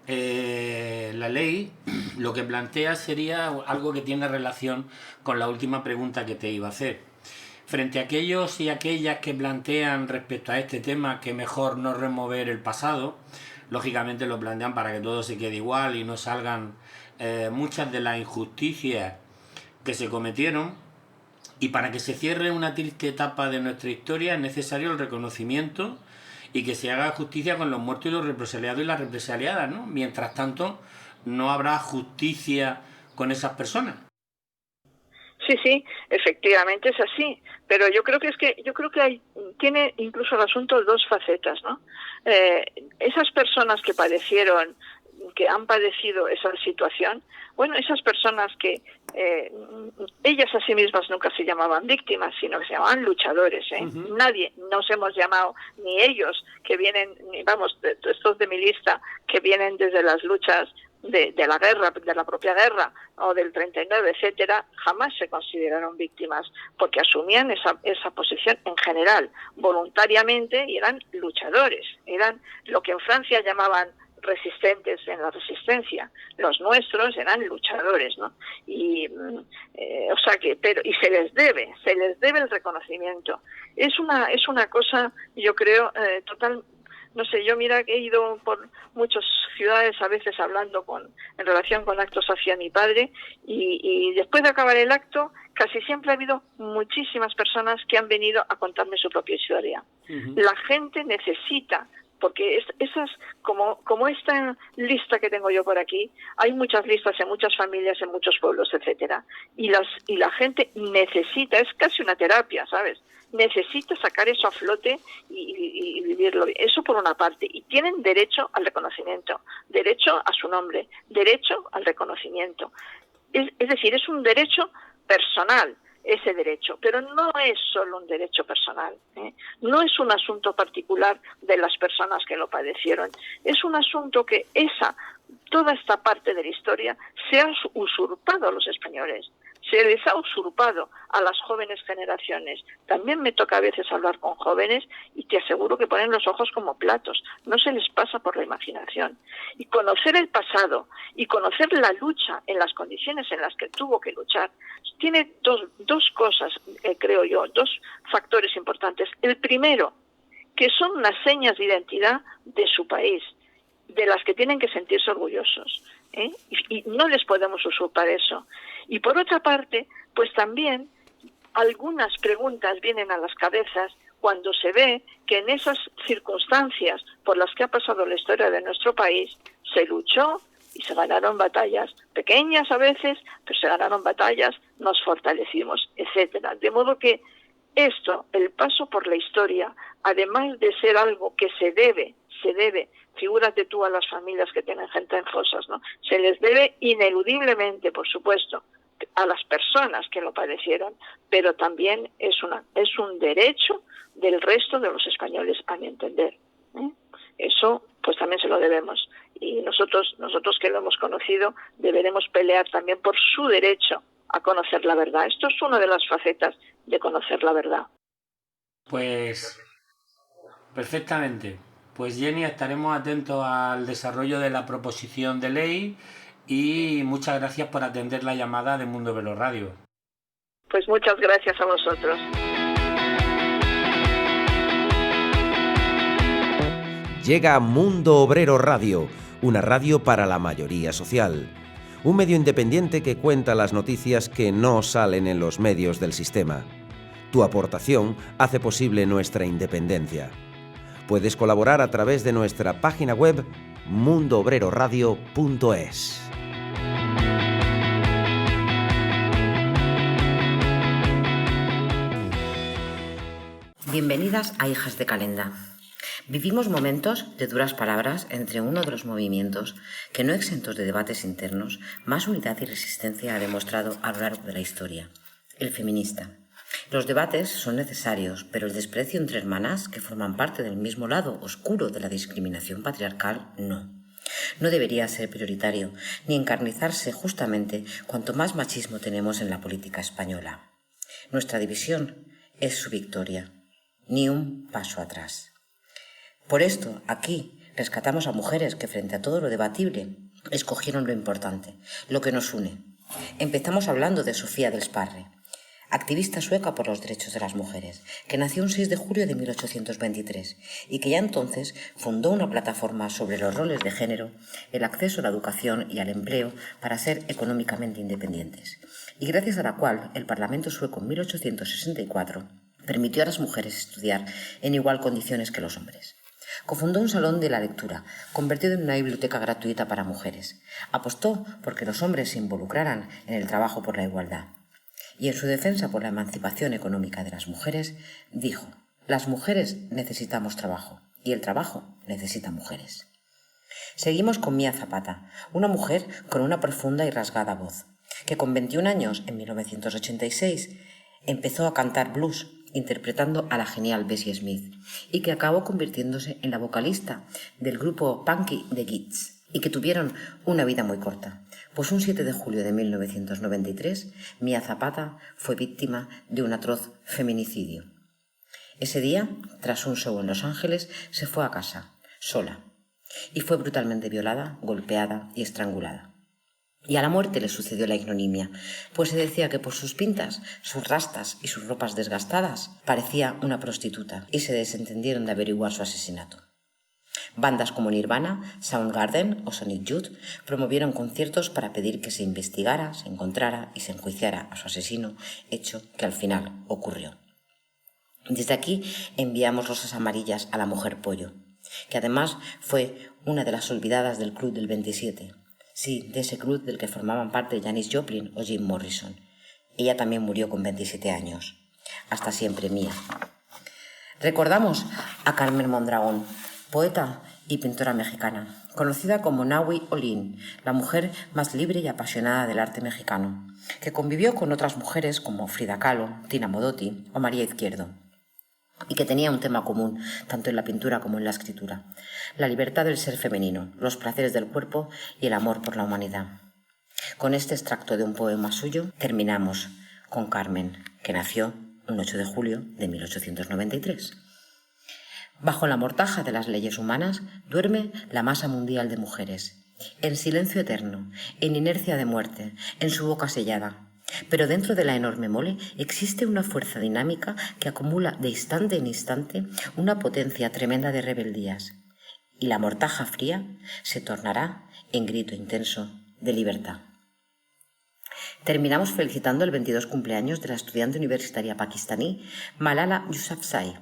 la ley lo que plantea sería algo que tiene relación con la última pregunta que te iba a hacer. Frente a aquellos y aquellas que plantean respecto a este tema que mejor no remover el pasado, lógicamente lo plantean para que todo se quede igual y no salgan muchas de las injusticias que se cometieron, y para que se cierre una triste etapa de nuestra historia es necesario el reconocimiento y que se haga justicia con los muertos y los represaliados y las represaliadas, ¿no? Mientras tanto, no habrá justicia con esas personas. Sí, efectivamente es así, pero yo creo que tiene incluso el asunto dos facetas, ¿no? Esas personas que han padecido esa situación, bueno, esas personas que ellas a sí mismas nunca se llamaban víctimas, sino que se llamaban luchadores, ¿eh? Uh-huh. Nadie nos hemos llamado, ni ellos que vienen, estos de mi lista, que vienen desde las luchas de la guerra, de la propia guerra, o del 39, etcétera, jamás se consideraron víctimas, porque asumían esa posición en general, voluntariamente, y eran luchadores, eran lo que en Francia llamaban resistentes en la resistencia. Los nuestros eran luchadores, ¿no? Y se les debe el reconocimiento. Es una cosa, yo creo, total. No sé, yo mira que he ido por muchas ciudades a veces hablando en relación con actos hacia mi padre, y después de acabar el acto casi siempre ha habido muchísimas personas que han venido a contarme su propia historia. Uh-huh. La gente necesita, porque esas, como esta lista que tengo yo por aquí, hay muchas listas en muchas familias, en muchos pueblos, etcétera, y la gente necesita, es casi una terapia, ¿sabes? Necesita sacar eso a flote y vivirlo. Eso por una parte. Y tienen derecho al reconocimiento, derecho a su nombre, derecho al reconocimiento. Es decir, es un derecho personal, ese derecho, pero no es solo un derecho personal, ¿eh? No es un asunto particular de las personas que lo padecieron. Es un asunto que toda esta parte de la historia se ha usurpado a los españoles. Se les ha usurpado a las jóvenes generaciones. También me toca a veces hablar con jóvenes y te aseguro que ponen los ojos como platos. No se les pasa por la imaginación. Y conocer el pasado y conocer la lucha en las condiciones en las que tuvo que luchar tiene dos cosas, creo yo, dos factores importantes. El primero, que son unas señas de identidad de su país, de las que tienen que sentirse orgullosos, ¿eh? Y no les podemos usurpar eso. Y por otra parte, pues también algunas preguntas vienen a las cabezas cuando se ve que en esas circunstancias por las que ha pasado la historia de nuestro país se luchó y se ganaron batallas, pequeñas a veces, pero se ganaron batallas, nos fortalecimos, etcétera. De modo que esto, el paso por la historia, además de ser algo que se debe, figúrate tú a las familias que tienen gente en fosas, ¿no? Se les debe ineludiblemente, por supuesto, a las personas que lo padecieron, pero también es un derecho del resto de los españoles, a mi entender, ¿eh? Eso pues también se lo debemos, y nosotros que lo hemos conocido deberemos pelear también por su derecho a conocer la verdad. Esto es una de las facetas de conocer la verdad. Pues perfectamente. Pues Jenny, estaremos atentos al desarrollo de la proposición de ley y muchas gracias por atender la llamada de Mundo Obrero Radio. Pues muchas gracias a vosotros. Llega Mundo Obrero Radio, una radio para la mayoría social. Un medio independiente que cuenta las noticias que no salen en los medios del sistema. Tu aportación hace posible nuestra independencia. Puedes colaborar a través de nuestra página web mundoobreradio.es. Bienvenidas a Hijas de Calenda. Vivimos momentos de duras palabras entre uno de los movimientos que, no exentos de debates internos, más unidad y resistencia ha demostrado a lo largo de la historia: el feminista. Los debates son necesarios, pero el desprecio entre hermanas que forman parte del mismo lado oscuro de la discriminación patriarcal no. No debería ser prioritario, ni encarnizarse justamente cuanto más machismo tenemos en la política española. Nuestra división es su victoria. Ni un paso atrás. Por esto, aquí, rescatamos a mujeres que, frente a todo lo debatible, escogieron lo importante, lo que nos une. Empezamos hablando de Sofía del Sparre, activista sueca por los derechos de las mujeres, que nació un 6 de julio de 1823 y que ya entonces fundó una plataforma sobre los roles de género, el acceso a la educación y al empleo para ser económicamente independientes, y gracias a la cual el Parlamento sueco en 1864 permitió a las mujeres estudiar en igual condiciones que los hombres. Cofundó un salón de la lectura, convertido en una biblioteca gratuita para mujeres. Apostó porque los hombres se involucraran en el trabajo por la igualdad. Y en su defensa por la emancipación económica de las mujeres, dijo: las mujeres necesitamos trabajo y el trabajo necesita mujeres. Seguimos con Mía Zapata, una mujer con una profunda y rasgada voz, que con 21 años, en 1986, empezó a cantar blues, interpretando a la genial Bessie Smith, y que acabó convirtiéndose en la vocalista del grupo punky The Kids, y que tuvieron una vida muy corta, pues un 7 de julio de 1993, Mía Zapata fue víctima de un atroz feminicidio. Ese día, tras un show en Los Ángeles, se fue a casa, sola, y fue brutalmente violada, golpeada y estrangulada. Y a la muerte le sucedió la ignominia, pues se decía que por sus pintas, sus rastas y sus ropas desgastadas parecía una prostituta, y se desentendieron de averiguar su asesinato. Bandas como Nirvana, Soundgarden o Sonic Youth promovieron conciertos para pedir que se investigara, se encontrara y se enjuiciara a su asesino, hecho que al final ocurrió. Desde aquí enviamos rosas amarillas a la mujer pollo, que además fue una de las olvidadas del Club del 27. Sí, de ese club del que formaban parte Janis Joplin o Jim Morrison. Ella también murió con 27 años. Hasta siempre, Mía. Recordamos a Carmen Mondragón, poeta y pintora mexicana, conocida como Nahui Olin, la mujer más libre y apasionada del arte mexicano, que convivió con otras mujeres como Frida Kahlo, Tina Modotti o María Izquierdo, y que tenía un tema común, tanto en la pintura como en la escritura: la libertad del ser femenino, los placeres del cuerpo y el amor por la humanidad. Con este extracto de un poema suyo terminamos con Carmen, que nació un 8 de julio de 1893. Bajo la mortaja de las leyes humanas duerme la masa mundial de mujeres, en silencio eterno, en inercia de muerte, en su boca sellada. Pero dentro de la enorme mole existe una fuerza dinámica que acumula de instante en instante una potencia tremenda de rebeldías, y la mortaja fría se tornará en grito intenso de libertad. Terminamos felicitando el 22 cumpleaños de la estudiante universitaria pakistaní Malala Yousafzai,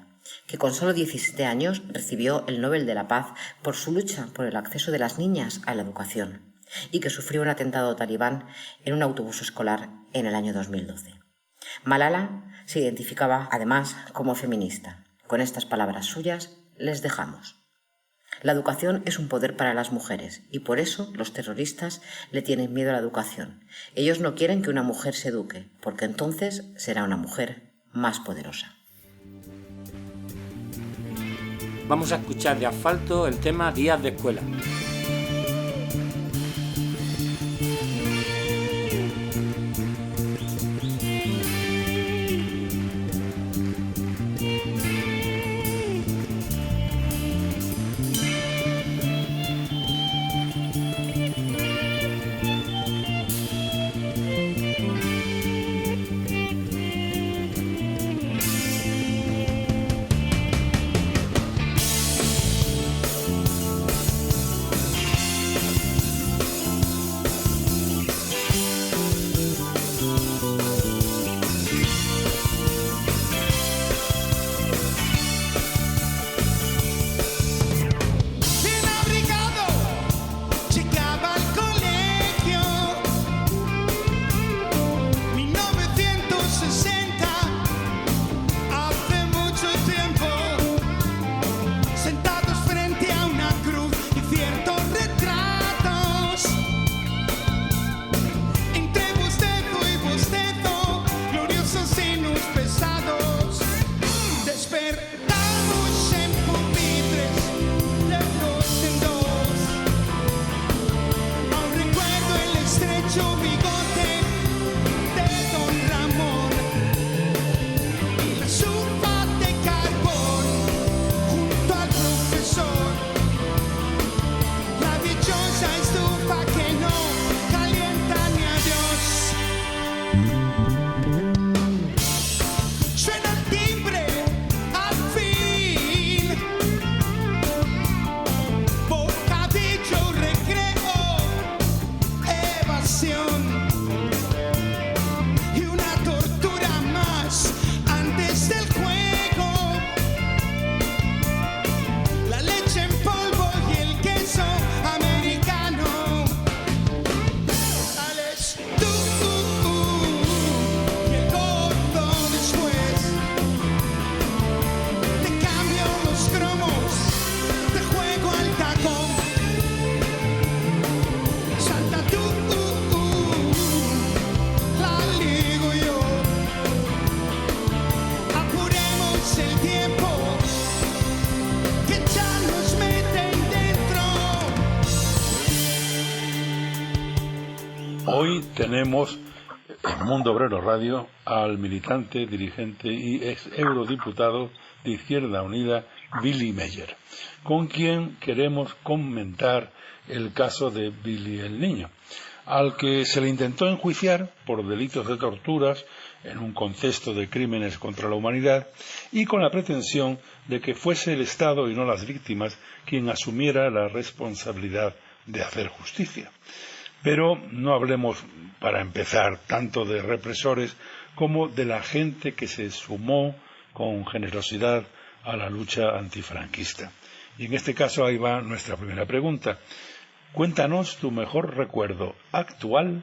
que con solo 17 años recibió el Nobel de la Paz por su lucha por el acceso de las niñas a la educación, y que sufrió un atentado talibán en un autobús escolar en el año 2012. Malala se identificaba además como feminista. Con estas palabras suyas les dejamos. La educación es un poder para las mujeres y por eso los terroristas le tienen miedo a la educación. Ellos no quieren que una mujer se eduque, porque entonces será una mujer más poderosa. Vamos a escuchar de Asfalto el tema Días de Escuela. Suena el timbre, al fin. Hoy tenemos en Mundo Obrero Radio al militante, dirigente y ex eurodiputado de Izquierda Unida, Billy Meyer, con quien queremos comentar el caso de Billy el Niño, al que se le intentó enjuiciar por delitos de torturas en un contexto de crímenes contra la humanidad y con la pretensión de que fuese el Estado y no las víctimas quien asumiera la responsabilidad de hacer justicia. Pero no hablemos, para empezar, tanto de represores como de la gente que se sumó con generosidad a la lucha antifranquista. Y en este caso ahí va nuestra primera pregunta. Cuéntanos tu mejor recuerdo actual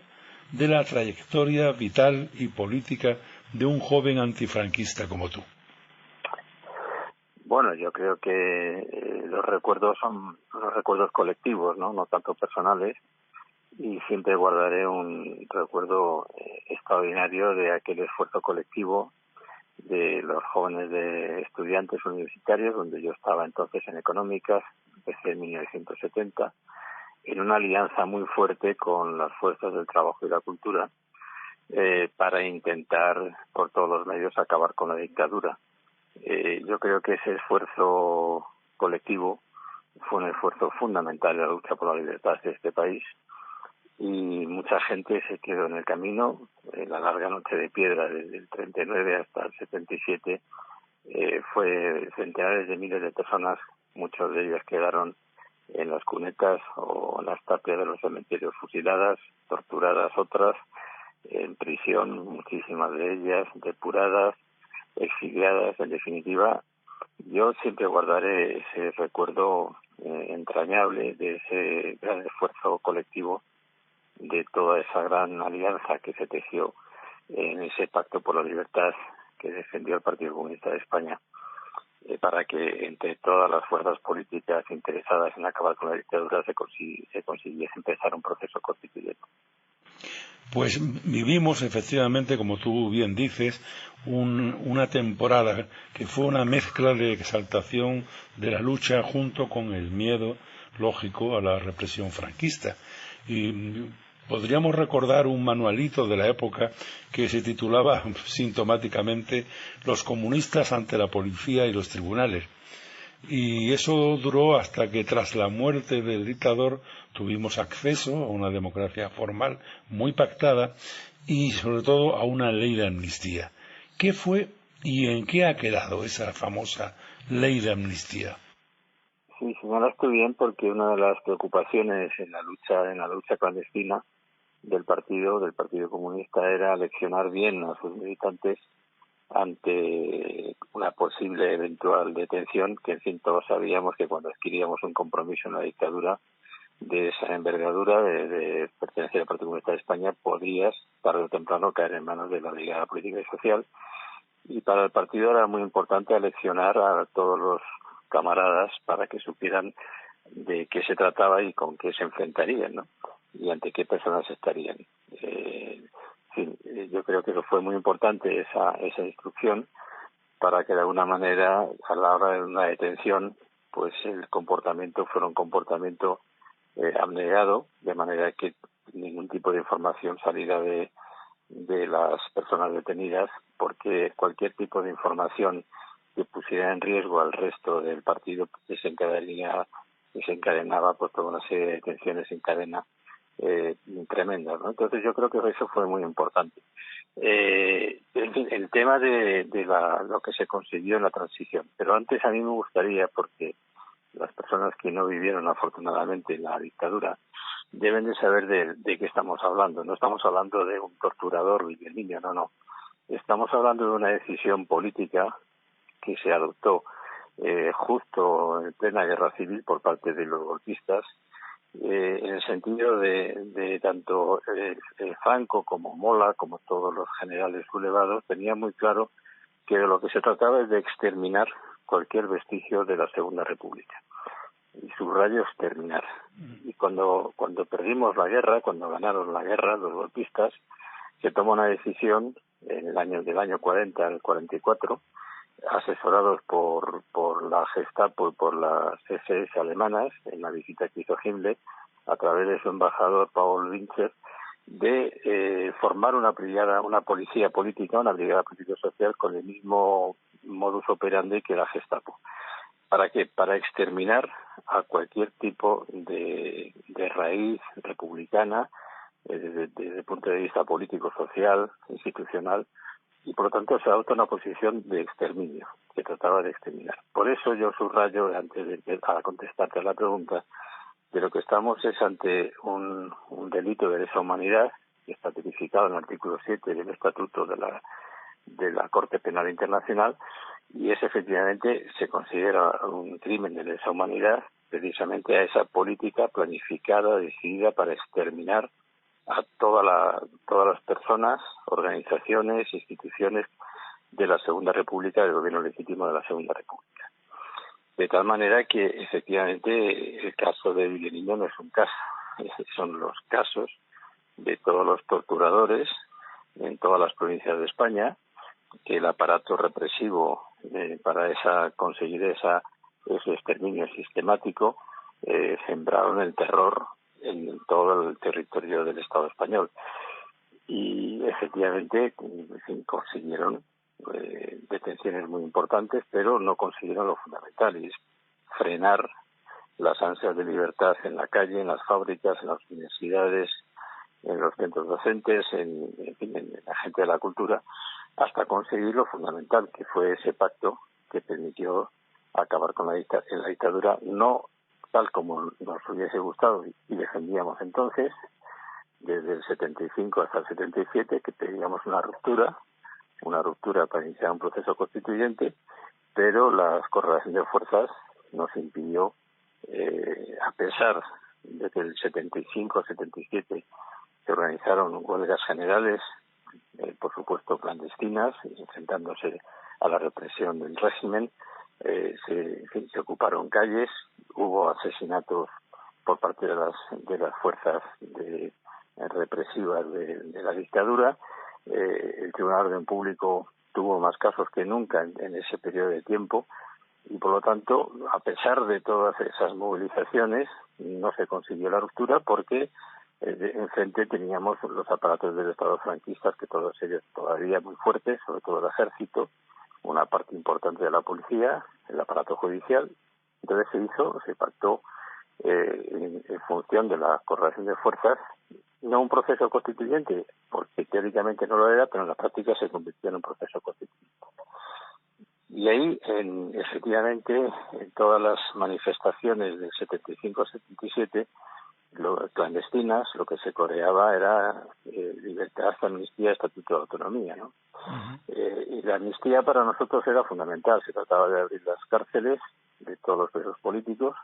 de la trayectoria vital y política de un joven antifranquista como tú. Bueno, yo creo que los recuerdos son los recuerdos colectivos, no tanto personales, y siempre guardaré un recuerdo extraordinario de aquel esfuerzo colectivo de los jóvenes de estudiantes universitarios, donde yo estaba entonces en Económicas, empecé en 1970, en una alianza muy fuerte con las fuerzas del trabajo y la cultura, para intentar por todos los medios acabar con la dictadura. Yo creo que ese esfuerzo colectivo fue un esfuerzo fundamental en la lucha por la libertad de este país, y mucha gente se quedó en el camino. En la larga noche de piedra desde el 39 hasta el 77 fue centenares de miles de personas, muchas de ellas quedaron en las cunetas o en las tapias de los cementerios fusiladas, torturadas otras, en prisión muchísimas de ellas, depuradas, exiliadas. En definitiva, yo siempre guardaré ese recuerdo entrañable de ese gran esfuerzo colectivo, de toda esa gran alianza que se tejió en ese pacto por la libertad que defendió el Partido Comunista de España, para que entre todas las fuerzas políticas interesadas en acabar con la dictadura se consiguiese empezar un proceso constituyente. Pues vivimos efectivamente, como tú bien dices, una temporada que fue una mezcla de exaltación de la lucha junto con el miedo lógico a la represión franquista. Y podríamos recordar un manualito de la época que se titulaba sintomáticamente Los comunistas ante la policía y los tribunales. Y eso duró hasta que, tras la muerte del dictador, tuvimos acceso a una democracia formal muy pactada y, sobre todo, a una ley de amnistía. ¿Qué fue y en qué ha quedado esa famosa ley de amnistía? Sí, señalaste bien, porque una de las preocupaciones en la lucha clandestina del Partido Comunista era leccionar bien a sus militantes ante una posible eventual detención, que en fin todos sabíamos que cuando adquiríamos un compromiso en la dictadura de esa envergadura de pertenecer al Partido Comunista de España, podrías tarde o temprano caer en manos de la Brigada Política y Social. Y para el partido era muy importante aleccionar a todos los camaradas para que supieran de qué se trataba y con qué se enfrentarían, ¿no? Y ante qué personas estarían. Yo creo que eso fue muy importante, esa instrucción, para que de alguna manera a la hora de una detención pues el comportamiento fuera un comportamiento abnegado, de manera que ningún tipo de información saliera de las personas detenidas, porque cualquier tipo de información que pusiera en riesgo al resto del partido desencadenaba pues toda una serie de detenciones en cadena tremendas, ¿no? Entonces yo creo que eso fue muy importante. En fin, el tema de lo que se consiguió en la transición. Pero antes a mí me gustaría, porque las personas que no vivieron afortunadamente la dictadura deben de saber de qué estamos hablando. No estamos hablando de un torturador y del niño, no. Estamos hablando de una decisión política que se adoptó justo en plena guerra civil por parte de los golpistas, en el sentido de tanto Franco como Mola, como todos los generales sublevados, tenían muy claro que de lo que se trataba es de exterminar cualquier vestigio de la Segunda República. Y subrayo exterminar. Y cuando perdimos la guerra, cuando ganaron la guerra los golpistas, se tomó una decisión en el año 40 al 44, asesorados por la Gestapo y por las SS alemanas, en la visita que hizo Himmler, a través de su embajador Paul Wincher, de formar una policía política, una brigada político-social con el mismo modus operandi que la Gestapo. ¿Para qué? Para exterminar a cualquier tipo de raíz republicana desde el punto de vista político, social, institucional, y por lo tanto se adopta una posición de exterminio, que trataba de exterminar. Por eso yo subrayo, antes de contestarte a la pregunta, de lo que estamos es ante un delito de lesa humanidad, que está tipificado en el artículo 7 del Estatuto de la Corte Penal Internacional, y es efectivamente, se considera un crimen de lesa humanidad precisamente a esa política planificada, decidida para exterminar a todas las personas, organizaciones, instituciones de la Segunda República, del gobierno legítimo de la Segunda República. De tal manera que efectivamente el caso de Villeniño no es un caso, son los casos de todos los torturadores en todas las provincias de España, que el aparato represivo para conseguir ese exterminio sistemático sembraron el terror en todo el territorio del Estado español. Y efectivamente consiguieron detenciones muy importantes, pero no consiguieron lo fundamental, y es frenar las ansias de libertad en la calle, en las fábricas, en las universidades, en los centros docentes, en la gente de la cultura, hasta conseguir lo fundamental, que fue ese pacto que permitió acabar con la dictadura, no tal como nos hubiese gustado y defendíamos entonces, desde el 75 hasta el 77, que pedíamos una ruptura para iniciar un proceso constituyente, pero la correlación de fuerzas nos impidió, a pesar de que el 75 77 se organizaron huelgas generales, por supuesto clandestinas, enfrentándose a la represión del régimen, se ocuparon calles, hubo asesinatos por parte de las fuerzas represivas de la dictadura. El Tribunal de Orden Público tuvo más casos que nunca en ese periodo de tiempo, y por lo tanto, a pesar de todas esas movilizaciones, no se consiguió la ruptura porque enfrente teníamos los aparatos del Estado franquistas, que todos ellos todavía muy fuertes, sobre todo el ejército, una parte importante de la policía, el aparato judicial. Entonces se pactó en función de la correlación de fuerzas, no un proceso constituyente, porque teóricamente no lo era, pero en la práctica se convirtió en un proceso constituyente. Y ahí, efectivamente, en todas las manifestaciones del 75-77, clandestinas, lo que se coreaba era libertad, amnistía, estatuto de autonomía, ¿no? Y la amnistía para nosotros era fundamental. Se trataba de abrir las cárceles de todos los presos políticos,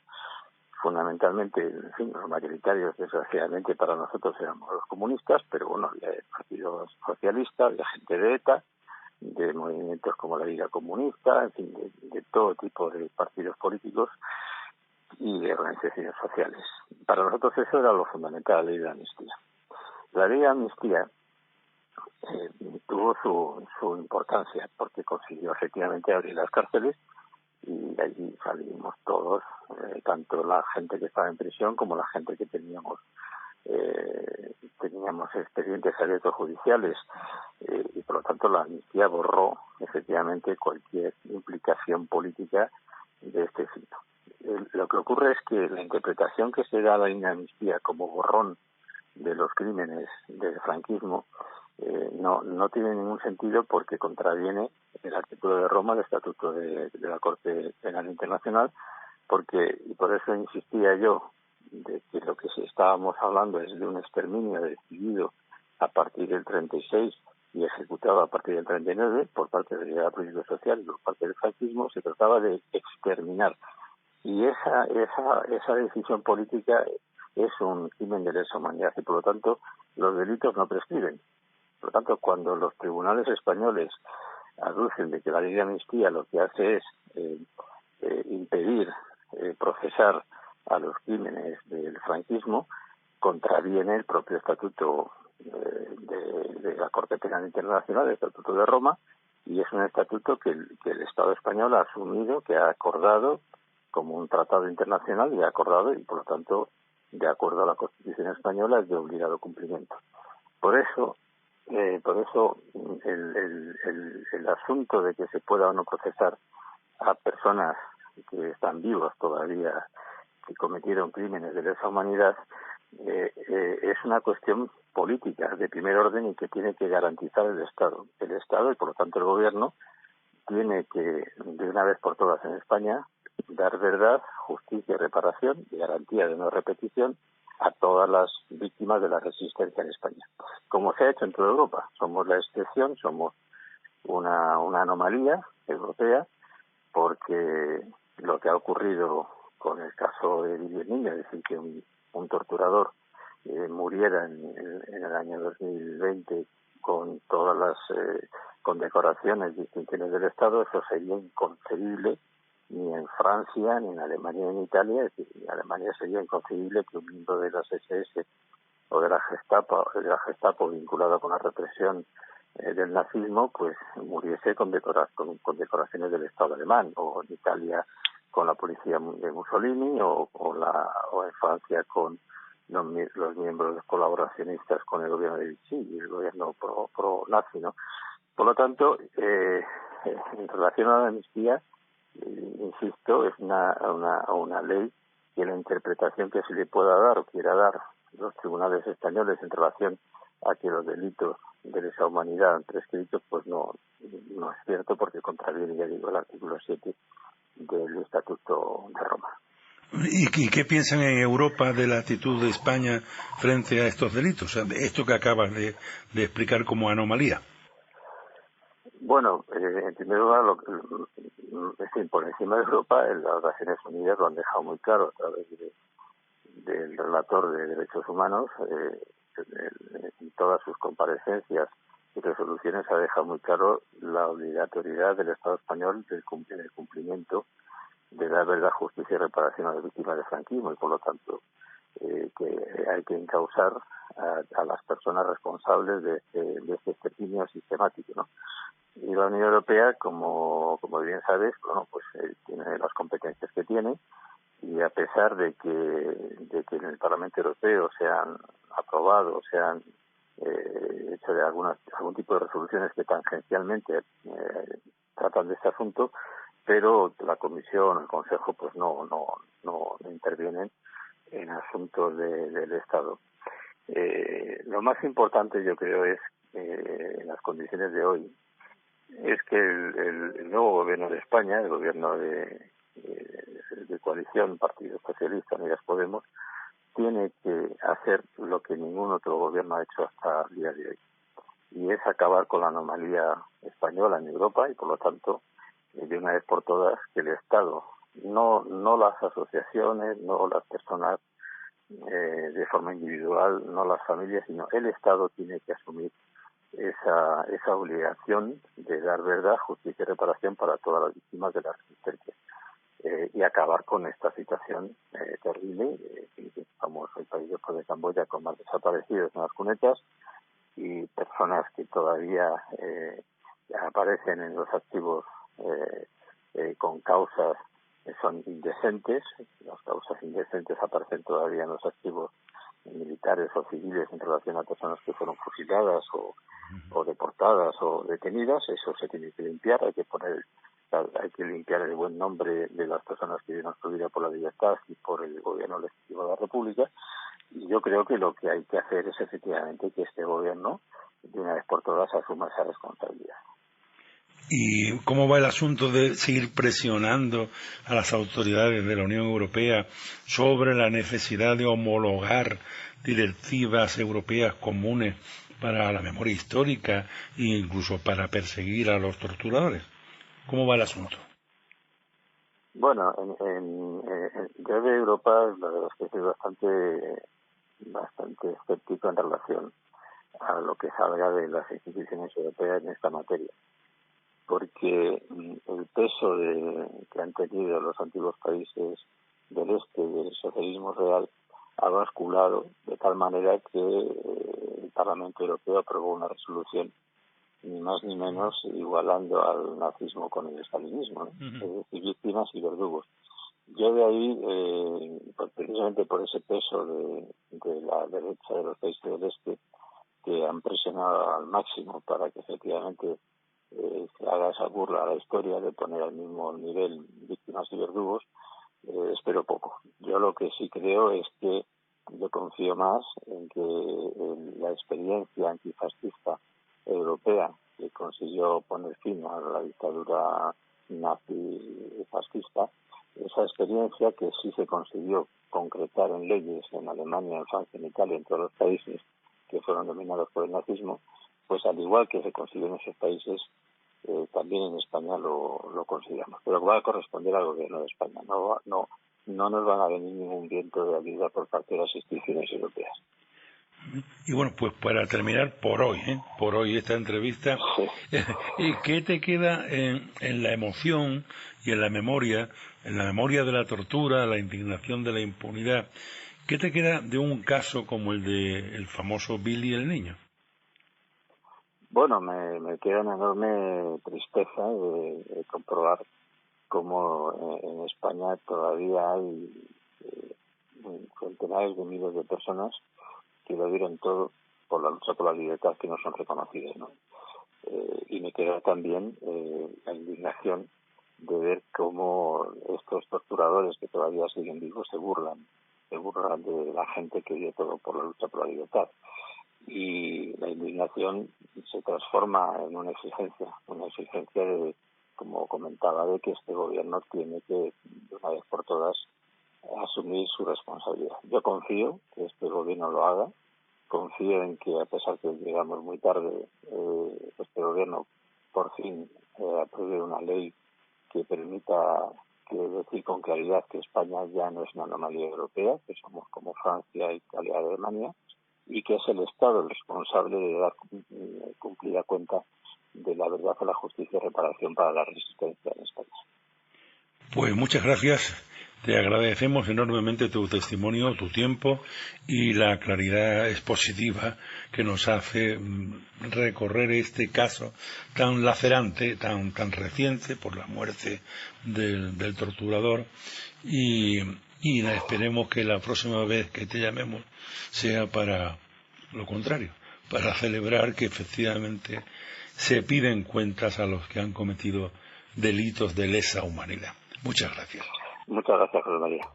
fundamentalmente, en fin, los mayoritarios, desgraciadamente, para nosotros éramos los comunistas, pero bueno, había el Partido Socialista, había gente de ETA, de movimientos como la Liga Comunista, en fin, de todo tipo de partidos políticos y de organizaciones sociales. Para nosotros eso era lo fundamental, la ley de amnistía. La ley de amnistía tuvo su importancia porque consiguió efectivamente abrir las cárceles, y de allí salimos todos, tanto la gente que estaba en prisión como la gente que teníamos expedientes abiertos judiciales, y por lo tanto la amnistía borró efectivamente cualquier implicación política de este tipo. Lo que ocurre es que la interpretación que se da a la amnistía como borrón de los crímenes del franquismo no tiene ningún sentido, porque contraviene el artículo de Roma del Estatuto de la Corte Penal Internacional, y por eso insistía yo de que lo que estábamos hablando es de un exterminio decidido a partir del 36 y ejecutado a partir del 39 por parte de la política social y por parte del franquismo. Se trataba de exterminar, y esa decisión política es un crimen de lesa humanidad, y por lo tanto los delitos no prescriben. Por lo tanto, cuando los tribunales españoles aducen de que la ley de amnistía lo que hace es impedir procesar a los crímenes del franquismo, contraviene el propio estatuto de la Corte Penal Internacional, el Estatuto de Roma, y es un estatuto que el Estado español ha asumido, que ha acordado como un tratado internacional, y por lo tanto, de acuerdo a la Constitución española, es de obligado cumplimiento. Por eso el asunto de que se pueda o no procesar a personas que están vivos todavía, que cometieron crímenes de lesa humanidad, es una cuestión política de primer orden y que tiene que garantizar el Estado. El Estado y por lo tanto el Gobierno tiene que, de una vez por todas en España, dar verdad, justicia y reparación y garantía de no repetición a todas las víctimas de la resistencia en España. Como se ha hecho en toda Europa, somos la excepción, somos una anomalía europea, porque lo que ha ocurrido con el caso de Didier Niño, es decir, que un torturador muriera en el año 2020 con todas las condecoraciones y distinciones del Estado, eso sería inconcebible ni en Francia, ni en Alemania, ni en Italia. Es decir, en Alemania sería inconcebible que un miembro de las SS o de la Gestapo vinculado con la represión del nazismo, pues muriese con decoraciones del Estado alemán, o en Italia con la policía de Mussolini, o en Francia con los miembros colaboracionistas con el gobierno de Vichy y el gobierno pro-nazi, ¿no? Por lo tanto, en relación a la amnistía, insisto, es una ley que la interpretación que se le pueda dar o quiera dar los tribunales españoles en relación a que los delitos de lesa humanidad han prescrito, pues no es cierto, porque contraviene, ya digo, el artículo 7 del Estatuto de Roma. ¿Y qué piensan en Europa de la actitud de España frente a estos delitos? O sea, de esto que acabas de explicar como anomalía. Bueno, en primer lugar, por encima de Europa, las Naciones Unidas lo han dejado muy claro a través del relator de derechos humanos. En todas sus comparecencias y resoluciones ha dejado muy claro la obligatoriedad del Estado español del cumplimiento de dar verdad, justicia y reparación a las víctimas del franquismo, y por lo tanto que hay que encausar a las personas responsables de este exterminio sistemático, ¿no? Y la Unión Europea, como bien sabes, bueno, pues tiene las competencias que tiene, y a pesar de que en el Parlamento Europeo se han aprobado, se han hecho de algún tipo de resoluciones que tangencialmente tratan de este asunto, pero la Comisión, el Consejo, pues no intervienen en asuntos del Estado. Lo más importante, yo creo, es en las condiciones de hoy, es que el nuevo gobierno de España, el gobierno de coalición, Partido Socialista, Unidas Podemos, tiene que hacer lo que ningún otro gobierno ha hecho hasta el día de hoy, y es acabar con la anomalía española en Europa, y por lo tanto, de una vez por todas, que el Estado, no las asociaciones, no las personas de forma individual, no las familias, sino el Estado tiene que asumir esa obligación de dar verdad, justicia y reparación para todas las víctimas de la resistencia, y acabar con esta situación terrible. Estamos el país después de Camboya con más desaparecidos en las cunetas y personas que todavía aparecen en los activos con causas que son indecentes. Las causas indecentes aparecen todavía en los activos militares o civiles en relación a personas que fueron fusiladas o deportadas o detenidas. Eso se tiene que limpiar, hay que limpiar el buen nombre de las personas que dieron su vida por la libertad y por el gobierno legítimo de la República. Y yo creo que lo que hay que hacer es efectivamente que este gobierno, de una vez por todas, asuma esa responsabilidad. ¿Y cómo va el asunto de seguir presionando a las autoridades de la Unión Europea sobre la necesidad de homologar directivas europeas comunes para la memoria histórica e incluso para perseguir a los torturadores? ¿Cómo va el asunto? Bueno, yo de Europa, la verdad es que soy bastante escéptico en relación a lo que salga de las instituciones europeas en esta materia, porque el peso que han tenido los antiguos países del este del socialismo real ha basculado de tal manera que el Parlamento Europeo aprobó una resolución ni más ni menos igualando al nazismo con el estalinismo, ¿no? Es decir, víctimas y verdugos. Yo de ahí, precisamente por ese peso de la derecha de los países del este, que han presionado al máximo para que efectivamente se haga esa burla a la historia de poner al mismo nivel víctimas y verdugos, espero poco. Yo lo que sí creo es que yo confío más en que la experiencia antifascista europea que consiguió poner fin a la dictadura nazi-fascista, esa experiencia que sí se consiguió concretar en leyes en Alemania, en Francia, en Italia, en todos los países que fueron dominados por el nazismo, pues al igual que se consiguió en esos países, también en España lo consigamos. Pero va a corresponder al gobierno de España. No nos van a venir ningún viento de ayuda por parte de las instituciones europeas. Y bueno, pues para terminar por hoy esta entrevista, sí. ¿Qué te queda en la emoción y en la memoria de la tortura, la indignación de la impunidad? ¿Qué te queda de un caso como el de el famoso Billy el Niño? Bueno, me queda una enorme tristeza de comprobar cómo en España todavía hay centenares de miles de personas que lo dieron todo por la lucha por la libertad, que no son reconocidas, ¿no? Y me queda también la indignación de ver cómo estos torturadores que todavía siguen vivos se burlan de la gente que dio todo por la lucha por la libertad. Y la indignación se transforma en una exigencia de, como comentaba, de que este gobierno tiene que, de una vez por todas, asumir su responsabilidad. Yo confío que este gobierno lo haga, confío en que, a pesar que llegamos muy tarde, este gobierno por fin apruebe una ley que permita decir con claridad que España ya no es una anomalía europea, que somos como Francia, Italia, Alemania, y que es el Estado el responsable de dar cumplida cuenta de la verdad, a la justicia y reparación para la resistencia en España. Pues muchas gracias. Te agradecemos enormemente tu testimonio, tu tiempo y la claridad expositiva que nos hace recorrer este caso tan lacerante, tan reciente por la muerte del torturador y esperemos que la próxima vez que te llamemos sea para lo contrario, para celebrar que efectivamente se piden cuentas a los que han cometido delitos de lesa humanidad. Muchas gracias. Muchas gracias, José María.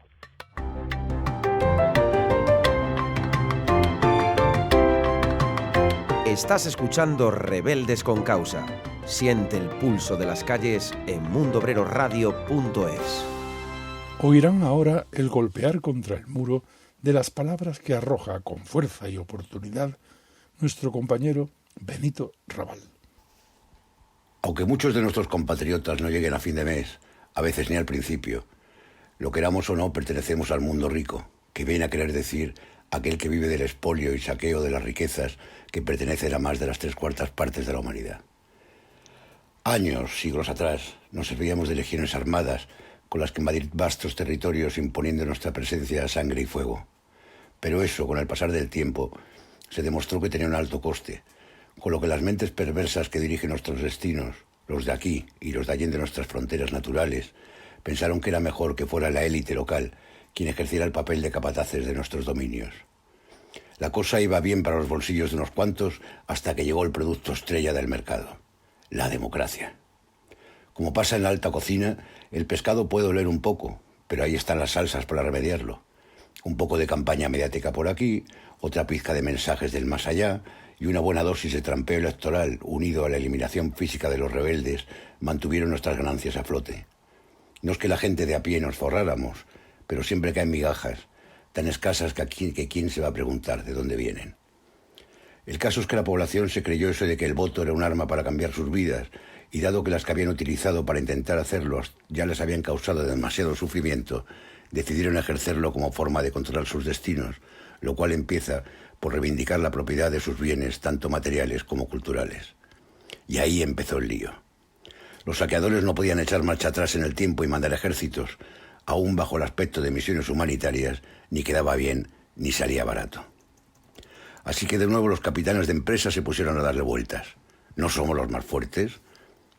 Estás escuchando Rebeldes con Causa. Siente el pulso de las calles en mundobreroradio.es. Oirán ahora el golpear contra el muro de las palabras que arroja con fuerza y oportunidad nuestro compañero Benito Raval. Aunque muchos de nuestros compatriotas no lleguen a fin de mes, a veces ni al principio, lo queramos o no, pertenecemos al mundo rico, que viene a querer decir aquel que vive del expolio y saqueo de las riquezas que pertenecen a más de las 3/4 partes de la humanidad. Años, siglos atrás, nos servíamos de legiones armadas con las que invadir vastos territorios imponiendo nuestra presencia a sangre y fuego. Pero eso, con el pasar del tiempo, se demostró que tenía un alto coste, con lo que las mentes perversas que dirigen nuestros destinos, los de aquí y los de allende nuestras fronteras naturales, pensaron que era mejor que fuera la élite local quien ejerciera el papel de capataces de nuestros dominios. La cosa iba bien para los bolsillos de unos cuantos hasta que llegó el producto estrella del mercado, la democracia. Como pasa en la alta cocina, el pescado puede oler un poco, pero ahí están las salsas para remediarlo. Un poco de campaña mediática por aquí, otra pizca de mensajes del más allá y una buena dosis de trampeo electoral unido a la eliminación física de los rebeldes mantuvieron nuestras ganancias a flote. No es que la gente de a pie nos forráramos, pero siempre caen migajas, tan escasas que quién se va a preguntar de dónde vienen. El caso es que la población se creyó eso de que el voto era un arma para cambiar sus vidas, y dado que las que habían utilizado para intentar hacerlo ya les habían causado demasiado sufrimiento, decidieron ejercerlo como forma de controlar sus destinos, lo cual empieza por reivindicar la propiedad de sus bienes, tanto materiales como culturales. Y ahí empezó el lío. Los saqueadores no podían echar marcha atrás en el tiempo y mandar ejércitos, aún bajo el aspecto de misiones humanitarias, ni quedaba bien ni salía barato. Así que de nuevo los capitanes de empresas se pusieron a darle vueltas. ¿No somos los más fuertes?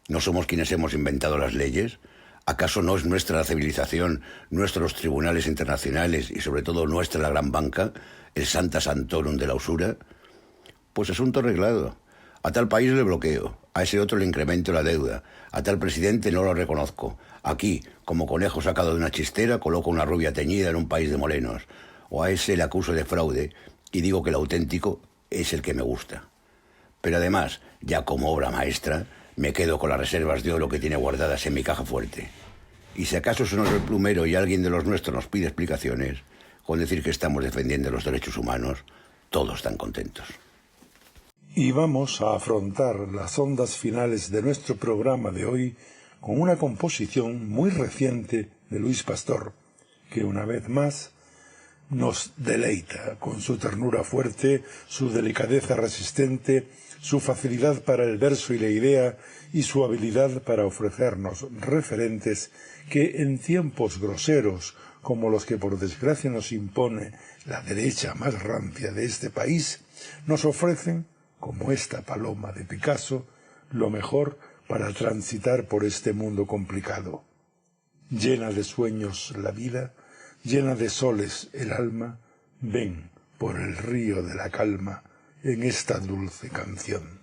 ¿No somos quienes hemos inventado las leyes? ¿Acaso no es nuestra la civilización, nuestros tribunales internacionales y sobre todo nuestra la gran banca, el Santa Santorum de la usura? Pues asunto arreglado. A tal país le bloqueo, a ese otro le incremento la deuda, a tal presidente no lo reconozco. Aquí, como conejo sacado de una chistera, coloco una rubia teñida en un país de morenos. O a ese le acuso de fraude y digo que el auténtico es el que me gusta. Pero además, ya como obra maestra, me quedo con las reservas de oro que tiene guardadas en mi caja fuerte. Y si acaso se nos ve el plumero y alguien de los nuestros nos pide explicaciones, con decir que estamos defendiendo los derechos humanos, todos están contentos. Y vamos a afrontar las ondas finales de nuestro programa de hoy con una composición muy reciente de Luis Pastor, que una vez más nos deleita con su ternura fuerte, su delicadeza resistente, su facilidad para el verso y la idea y su habilidad para ofrecernos referentes que en tiempos groseros como los que por desgracia nos impone la derecha más rancia de este país, nos ofrecen, como esta paloma de Picasso, lo mejor para transitar por este mundo complicado. Llena de sueños la vida, llena de soles el alma, ven por el río de la calma en esta dulce canción.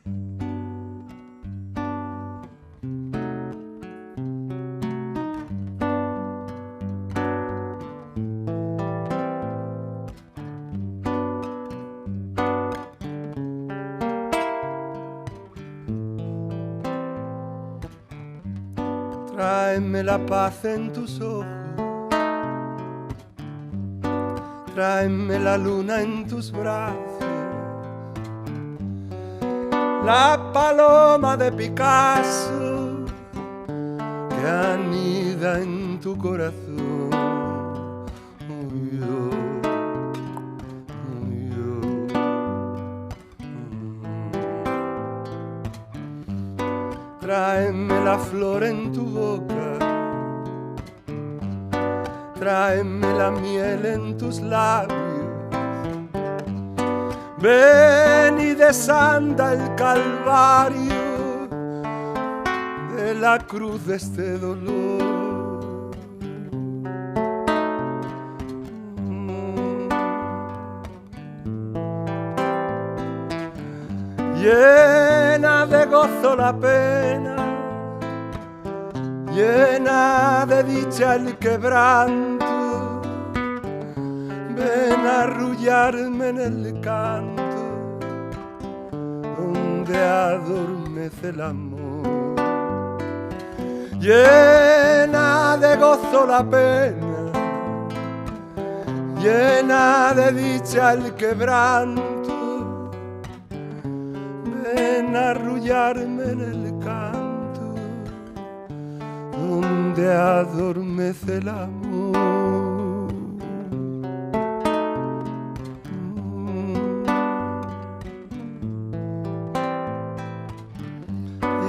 Tráeme la paz en tus ojos, tráeme la luna en tus brazos, la paloma de Picasso que anida en tu corazón. Tráeme la flor en tu boca, tráeme la miel en tus labios, ven y desanda el calvario de la cruz de este dolor. Llena de gozo la pena, llena de dicha el quebranto, ven a arrullarme en el canto donde adormece el amor. Llena de gozo la pena, llena de dicha el quebranto, ven a arrullarme en el canto donde adormece el amor.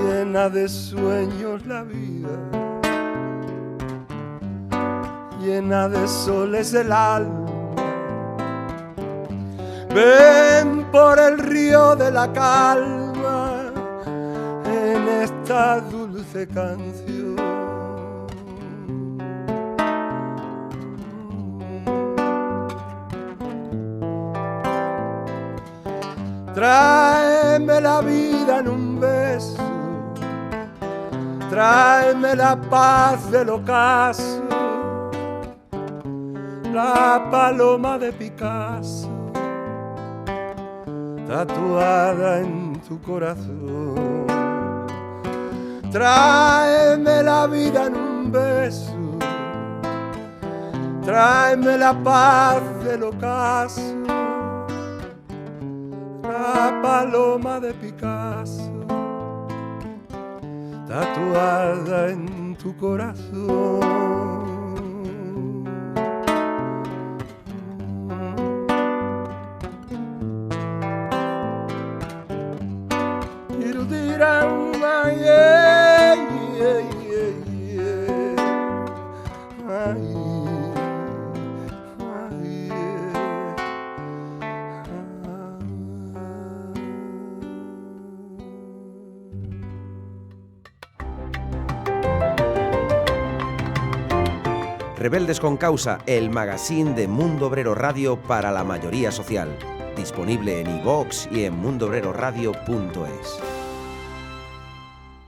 Llena de sueños la vida, llena de soles el alma, ven por el río de la calma en esta dulce canción. Tráeme la vida en un beso, tráeme la paz del ocaso, la paloma de Picasso tatuada en tu corazón. Tráeme la vida en un beso, tráeme la paz del ocaso, la paloma de Picasso tatuada en tu corazón. Rebeldes con Causa, el magazín de Mundo Obrero Radio para la mayoría social. disponible en iVoox y en mundoobreroradio.es.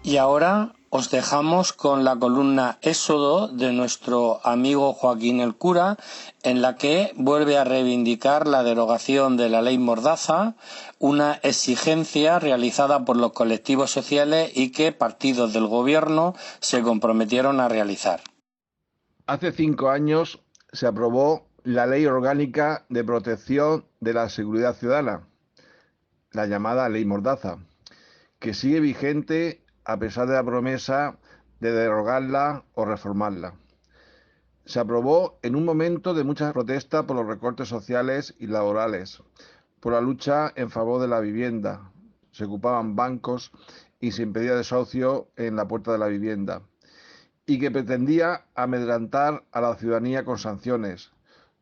Y ahora os dejamos con la columna Éxodo de nuestro amigo Joaquín el Cura, en la que vuelve a reivindicar la derogación de la ley Mordaza, una exigencia realizada por los colectivos sociales y que partidos del gobierno se comprometieron a realizar. Hace 5 años se aprobó la Ley Orgánica de Protección de la Seguridad Ciudadana, la llamada Ley Mordaza, que sigue vigente a pesar de la promesa de derogarla o reformarla. Se aprobó en un momento de mucha protesta por los recortes sociales y laborales, por la lucha en favor de la vivienda. Se ocupaban bancos y se impedía desahucio en la puerta de la vivienda, y que pretendía amedrentar a la ciudadanía con sanciones,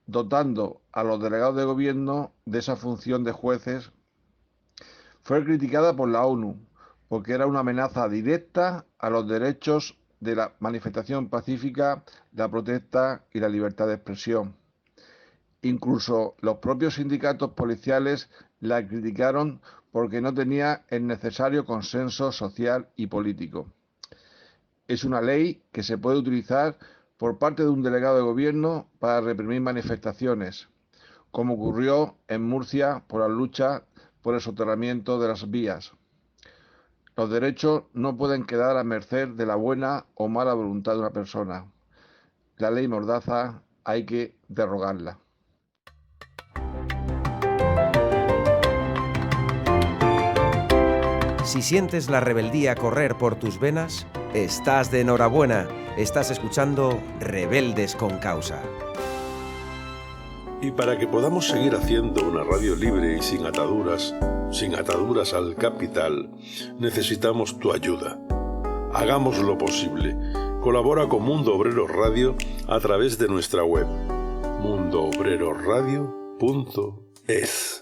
dotando a los delegados de gobierno de esa función de jueces. Fue criticada por la ONU, porque era una amenaza directa a los derechos de la manifestación pacífica, la protesta y la libertad de expresión. Incluso los propios sindicatos policiales la criticaron porque no tenía el necesario consenso social y político. Es una ley que se puede utilizar por parte de un delegado de gobierno para reprimir manifestaciones, como ocurrió en Murcia por la lucha por el soterramiento de las vías. Los derechos no pueden quedar a merced de la buena o mala voluntad de una persona. La ley Mordaza hay que derogarla. Si sientes la rebeldía correr por tus venas, estás de enhorabuena. Estás escuchando Rebeldes con Causa. Y para que podamos seguir haciendo una radio libre y sin ataduras al capital, necesitamos tu ayuda. Hagamos lo posible. Colabora con Mundo Obrero Radio a través de nuestra web, mundoobreradio.es.